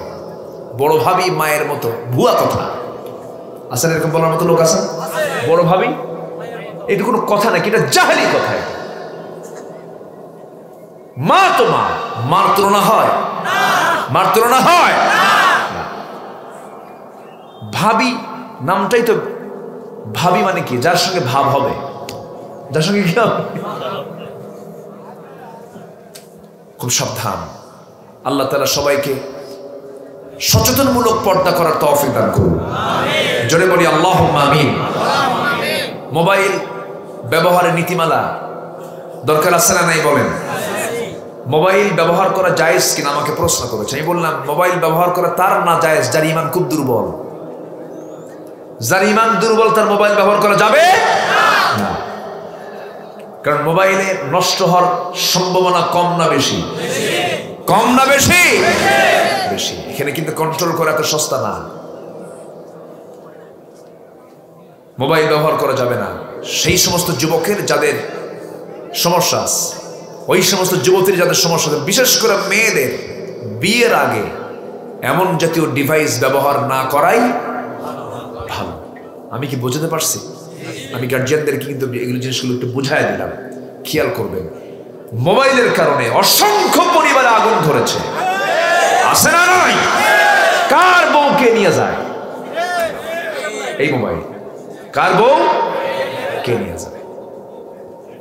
বড় ভাবি মায়ের মতো, ভুয়া কথা আছে না? এরকম বলার মতো লোক আছে? বড় ভাবি, এটা কোনো কথা নাকি? এটা জাহেলি কথা। মা তো মা, মার তুলনা হয়? মার তুলনা হয়? ভাবি নামটাই তো, ভাবি মানে কি? যার সঙ্গে ভাব হবে, যার সঙ্গে কি হবে। খুব সাবধান। আল্লাহ তাআলা সবাইকে সচেতনমূলক পর্দা করার তৌফিক দান করুন। জোরে বলি আল্লাহুম্মা আমিন। মোবাইল ব্যবহারের নীতিমালা দরকার আছে না নাই বলেন? মোবাইল ব্যবহার করা জায়েজ কিনা আমাকে প্রশ্ন করেছে। আমি বললাম মোবাইল ব্যবহার করা তার না জায়েজ যার ঈমান খুব দুর্বল। যার ঈমান দুর্বল তার মোবাইল ব্যবহার করা যাবে না। কারণ মোবাইলে নষ্ট হওয়ার সম্ভাবনা কম না বেশি? কম না বেশি? বেশি। এখানে কিন্তু কন্ট্রোল করা এত সস্তা না। মোবাইল ব্যবহার করা যাবে না সেই সমস্ত যুবকের যাদের সমস্যা আছে, ওই সমস্ত যুবতীর যাদের সমস্যা, বিশেষ করে মেয়েদের বিয়ের আগে এমন জাতীয় ডিভাইস ব্যবহার না করাই ভালো। আমি কি বোঝাতে পারছি? আমি গার্জিয়ানদেরকে কিন্তু এগুলো জিনিসগুলো একটু বুঝাই দিলাম, খেয়াল করবেন। মোবাইলের কারণে অসংখ্য পরিবারে আগুন ধরেছে, আছে না নয়? কার বউকে নিয়ে যায় এই মোবাইল? কার বউ কে নিয়ে যায়?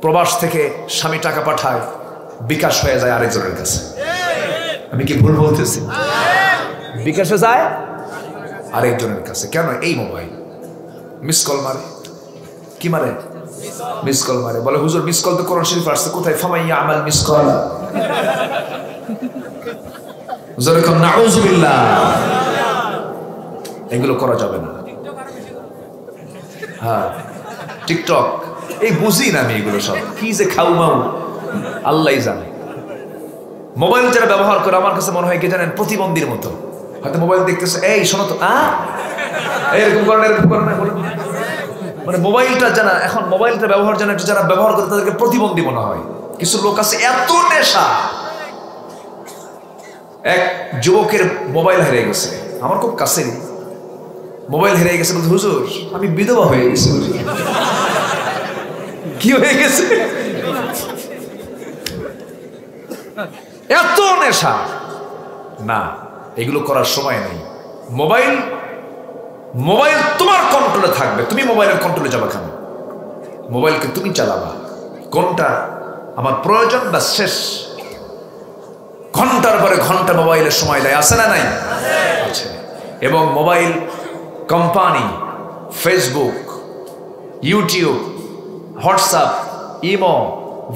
প্রবাস থেকে স্বামী টাকা পাঠায়, বিকাশ হয়ে যায় আরেকজনের কাছে। আমি কি ভুল বলতেছি? বিকাশে যায় আরেকজনের কাছে। কেন? এই মোবাইল মিস কল মারে। কি মারে? মিস কল মারে। বলে হুজুর মিস কল তো কোরআন শরীফ আসছে, কোথায়? ফামাইয়া আমাল মিস কল। যেরকম নাউযুবিল্লাহ, এগুলো করা যাবে না। হ্যাঁ, টিকটক এই বুঝি না আমি, এগুলো সব কি যে খাউ মাউ আল্লাহই জানে। মোবাইল যারা ব্যবহার করে আমার কাছে মনে হয় কি জানেন, প্রতিবন্ধীর মতো। হয়তো মোবাইল দেখতেছে, এই শোনো তো, এরকম করেন, এরকম করেন, মানে মোবাইলটা জানা, এখন মোবাইলটা ব্যবহার জানা, যারা ব্যবহার করে তাদেরকে প্রতিবন্ধী মনে হয়। কিছু লোক আছে এত নেশা। এক যুবকের মোবাইল হেরে গেছে, আমার খুব কাছেরই। মোবাইল হেরে গেছে বলতে, হুজুর আমি বিধবা হয়ে গেছি। কি হয়ে গেছে? এত নেশা না, এগুলো করার সময় নেই। মোবাইল মোবাইল তোমার কন্ট্রোলে থাকবে, তুমি মোবাইলের কন্ট্রোলে যাবে কেন? মোবাইলকে তুমি চালাবা, কোনটা আমার প্রয়োজন বা শেষ। ঘন্টার পরে ঘন্টা মোবাইলের সময় দেয়, আছে না নাই? আছে। এবং mobile company Facebook, YouTube, WhatsApp, imo,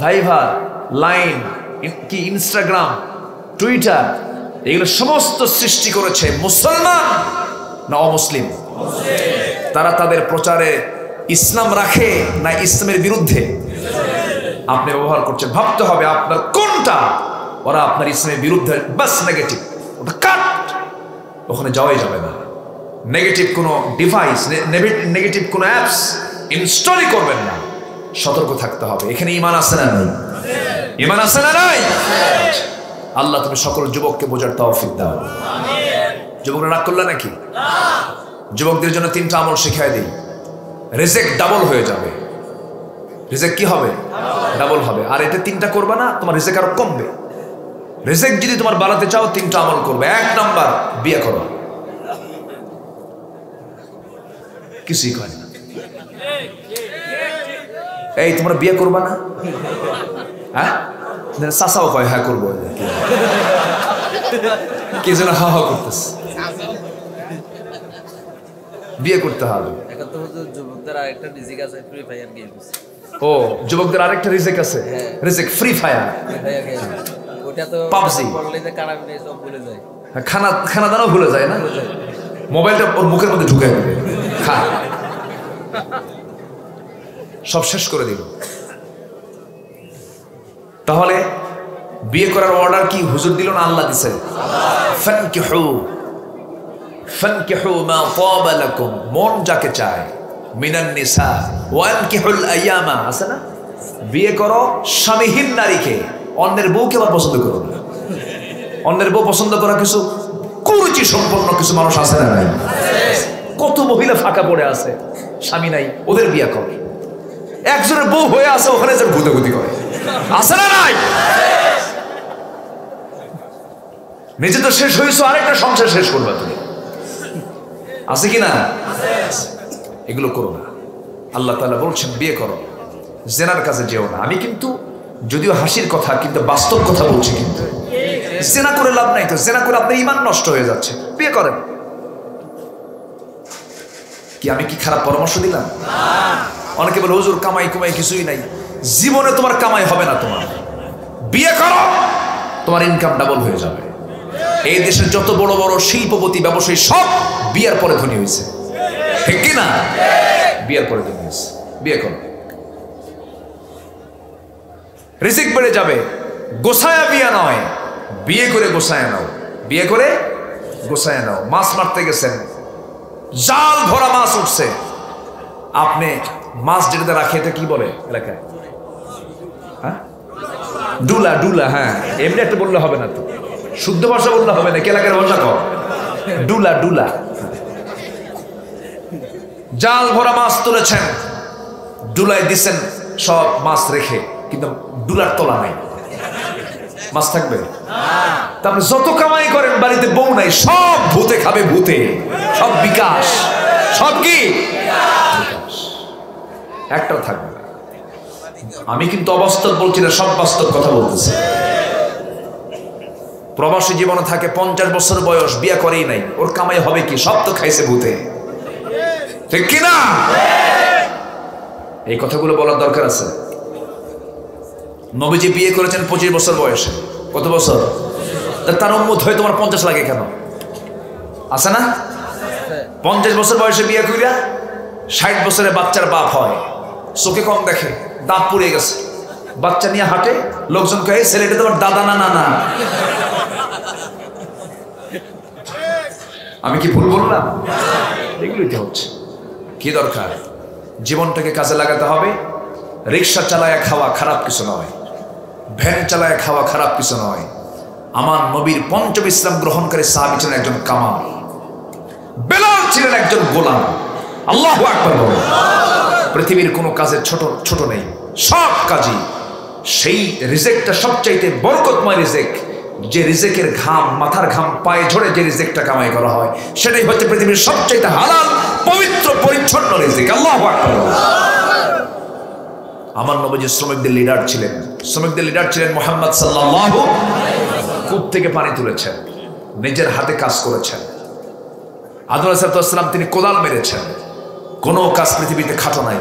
Viber, Line, কি ইনস্টাগ্রাম, টুইটার, এগুলো সমস্ত সৃষ্টি করেছে মুসলমান না অমুসলিম? তারা তাদের প্রচারে ইসলাম রাখে না ইসলামের বিরুদ্ধে? আপনি ব্যবহার করছেন, ভাবতে হবে আপনার কোনটা। ওরা আপনার ইসলামের বিরুদ্ধে, বাস নেগেটিভ, ওটা কাট, ওখানে যাওয়াই যাবে না। নেগেটিভ কোনো ডিভাইস, নেগেটিভ কোনো অ্যাপস ইনস্টলই করবেন না। সতর্ক থাকতে হবে। এখানে ঈমান আছে না নাই? ঈমান আছে না নাই? আল্লাহ তুমি সকল যুবককে বোঝার তৌফিক দাও। যুবকরা রাগ করলে নাকি? যুবকদের জন্য 3টা আমল শিখাই দিই, রিজেক ডাবল হয়ে যাবে। রিজেক কি হবে? ডাবল হবে। আর এটা 3টা করবে না, তোমার রিজেক আরো কমবে। রিজেক যদি তোমার বাড়াতে চাও 3টা আমল করবে। 1 নাম্বার, বিয়ে করো। কিছুই কয় না। এই তোমরা বিয়ে করবা না? হ্যাঁ, চাচাও কয় হ্যাঁ করবো, কে যেন হা হা করতেছে। বিয়ে করতে হবে। যুবকদের আরেকটা রিজিক আছে, ফ্রি ফায়ার গেমস। ও, যুবকদের আরেকটা রিজিক আছে, রিজিক ফ্রি ফায়ার। ওটা তো পাবজি পড়লে যে কারা মিলে সব ভুলে যায়, খানা দানাও ভুলে যায় না, মোবাইলটা ওর মুখের মধ্যে ঢুকে খা, সব শেষ করে দিল। তাহলে বিয়ে করার অর্ডার কি হুজুর দিল না আল্লাহ দিছে? ফানকিহু মা তাবা লাকুম, মন যাকে চায়, মিনান নিসা ওয়ানকিহুল আইয়ামা, আছে না? বিয়ে করো স্বামীহীন নারীকে, অন্যের বউকে আবার পছন্দ করো না। অন্যের বউ পছন্দ করা কিছু কুরুচি সম্পন্ন কিছু মানুষ আছে না? নাই? কত মহিলা ফাঁকা পড়ে আছে, স্বামী নাই, ওদের বিয়ে কর। একজনের বউ হয়ে আছে, ওখানে যে ভূতগতি করে, আছে না? নাই? নিজে তো শেষ হয়েছো, আরেকটা সংসার শেষ করবে তুমি, আছে কি না? এগুলো করো না। আল্লাহ তাআলা বলছেন বিয়ে করো, জেনার কাছে যেও না। আমি কিন্তু যদিও হাসির কথা, কিন্তু বাস্তব কথা বলছি। কিন্তু জেনা করে লাভ নাই, তো জেনা করে আপনার ঈমান নষ্ট হয়ে যাচ্ছে। বিয়ে করেন। কি আমি কি খারাপ পরামর্শ দিলাম? অনেকে বলে হুজুর কামাই কুমাই কিছুই নাই, জীবনে তোমার কামাই হবে না। তোমার বিয়ে করো, তোমার ইনকাম ডাবল হয়ে যাবে। এই দেশের যত বড় বড় শিল্পপতি ব্যবসায়ী সব বিয়ের পরে ধনী হয়েছে, ঠিক কি না? বিয়ের পরে ধনী হয়েছে। বিয়ে করো, রিজিক বেড়ে যাবে। গোসায়া বিয়ে নয়, বিয়ে করে গোসায়া নাও। বিয়ে করে গোসায়া নাও। মাছ মারতে গেছেন, জাল ভরা মাছ উঠছে, আপনি মাছ যেটাতে রাখে এটা কি বলে এলাকায়? হ্যাঁ, ডুলা। ডুলা, হ্যাঁ। এমনি একটা বললে হবে না তো, শুদ্ধ ভাষা বললে হবে না, এলাকার ভাষা কর। ডুলা। ডুলা, জাল ভরা মাছ তুলেছেন, ডুলায় দিচ্ছেন সব মাছ রেখে, কিন্তু ডুলার তলা নাই, মাছ থাকবে? তারপরে যত কামাই করেন, বাড়িতে বউ নাই, সব ভূতে খাবে, ভূতে সব বিকাশ, সব কি একটাও থাকবে না। আমি কিন্তু অবাস্তব বলছি না, সব বাস্তব কথা বলতেছি। প্রবাসী জীবনে থাকে 50 বছর বয়স, বিয়ে করেই নাই, ওর কামাই হবে কি? সব তো খাইছে ভূতে, ঠিক কিনা? এই কথাগুলো বলার দরকার আছে। নবীজি বিয়ে করেছেন 25 বছর বয়সে। কত বছর? তার উম্মত হয়ে তোমার 50 লাগে কেন? আছে না? 50 বছর বয়সে বিয়ে কইরা 60 বছরে বাচ্চার বাপ হয়, চোখে কম দেখে, দাঁত পুড়ে গেছে, বাচ্চা নিয়ে হাঁটে, লোকজন কয়ে ছেলেটা তোমার দাদা না নানা। আমি কি ভুল বললাম? এগুলোই তো হচ্ছে। কি দরকার? জীবনটাকে কাজে লাগাতে হবে। রিক্সা চালায় খাওয়া খারাপ কিছু নয়, ভ্যান চালায় খাওয়া খারাপ কিছু নয়। আমার নবীর পঞ্চম ইসলাম গ্রহণকারী সাহাবী ছিলেন একজন কামাল, বেলাল ছিলেন একজন গোলাম। আল্লাহু আকবার বলো। পৃথিবীর কোনো কাজে ছোট ছোট নেই, সব কাজই সেই রিজেক্টটা সবচাইতে বরকতময় রিজেক। যে রিজেকের ঘাম, মাথার ঘাম পায়ে ঝরে যে রিজেকটা কামাই করা হয়, সেটাই হচ্ছে পৃথিবীর সবচাইতে হালাল, পবিত্র, পরিচ্ছন্ন রিজেক। আল্লাহু আকবার। আমার নবীজি শ্রমিকদের লিডার ছিলেন। শ্রমিকদের লিডার ছিলেন মুহাম্মদ সাল্লাল্লাহু। কূপ থেকে পানি তুলেছেন, নিজের হাতে কাজ করেছেন। আদম আলাইহিস সালাম তিনি কোদাল মেরেছেন। কোনো কাজ পৃথিবীতে খাটো নাই।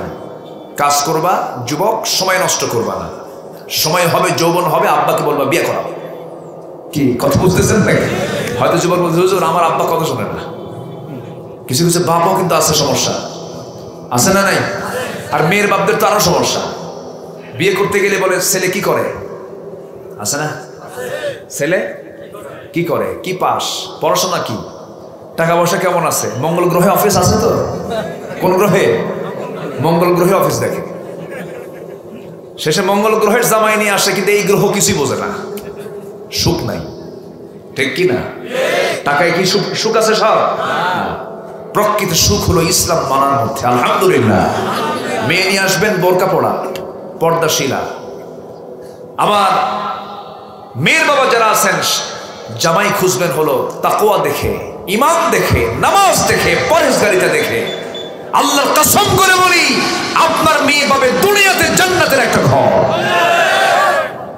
কাজ করবা যুবক, সময় নষ্ট করবা না। সময় হবে, যৌবন হবে, আব্বাকে বলবা বিয়ে করা। কি কথা বুঝতেছেন নাকি? হয়তো যুবক বলতে হুজুর আমার আব্বা কথা শোনে না। কিছু কিছু বাপও কিন্তু আছে, সমস্যা আছে না নাই? আর মেয়ের বাপদের তো আরো সমস্যা। বিয়ে করতে গেলে বলে ছেলে কি করে, আছে না? ছেলে কি করে, কি পাস, পড়াশোনা কি, টাকা পয়সা কেমন আছে, মঙ্গল গ্রহে অফিস আছে তো? কোন গ্রহে? মঙ্গল গ্রহে অফিস দেখে। শেষে মঙ্গল গ্রহের জামাই নিয়ে আসে, কিন্তু এই গ্রহ কিছুই বোঝে না, সুখ নাই, ঠিক কি না? টাকায় কি সুখ আছে? সব প্রকৃত সুখ হলো ইসলাম মানার মধ্যে। আলহামদুলিল্লাহ। মেয়ে নিয়ে আসবেন বোরকা পড়া, পর্দাশীলা। আবার মেয়ের বাবা যারা আছেন, জামাই খুঁজবেন হলো তাকওয়া দেখে, ঈমান দেখে, নামাজ দেখে, পরহেজগারিতা দেখে। আল্লাহর কসম করে বলি, আপনার মেয়ে পাবে দুনিয়াতে জান্নাতের একটা ঘর।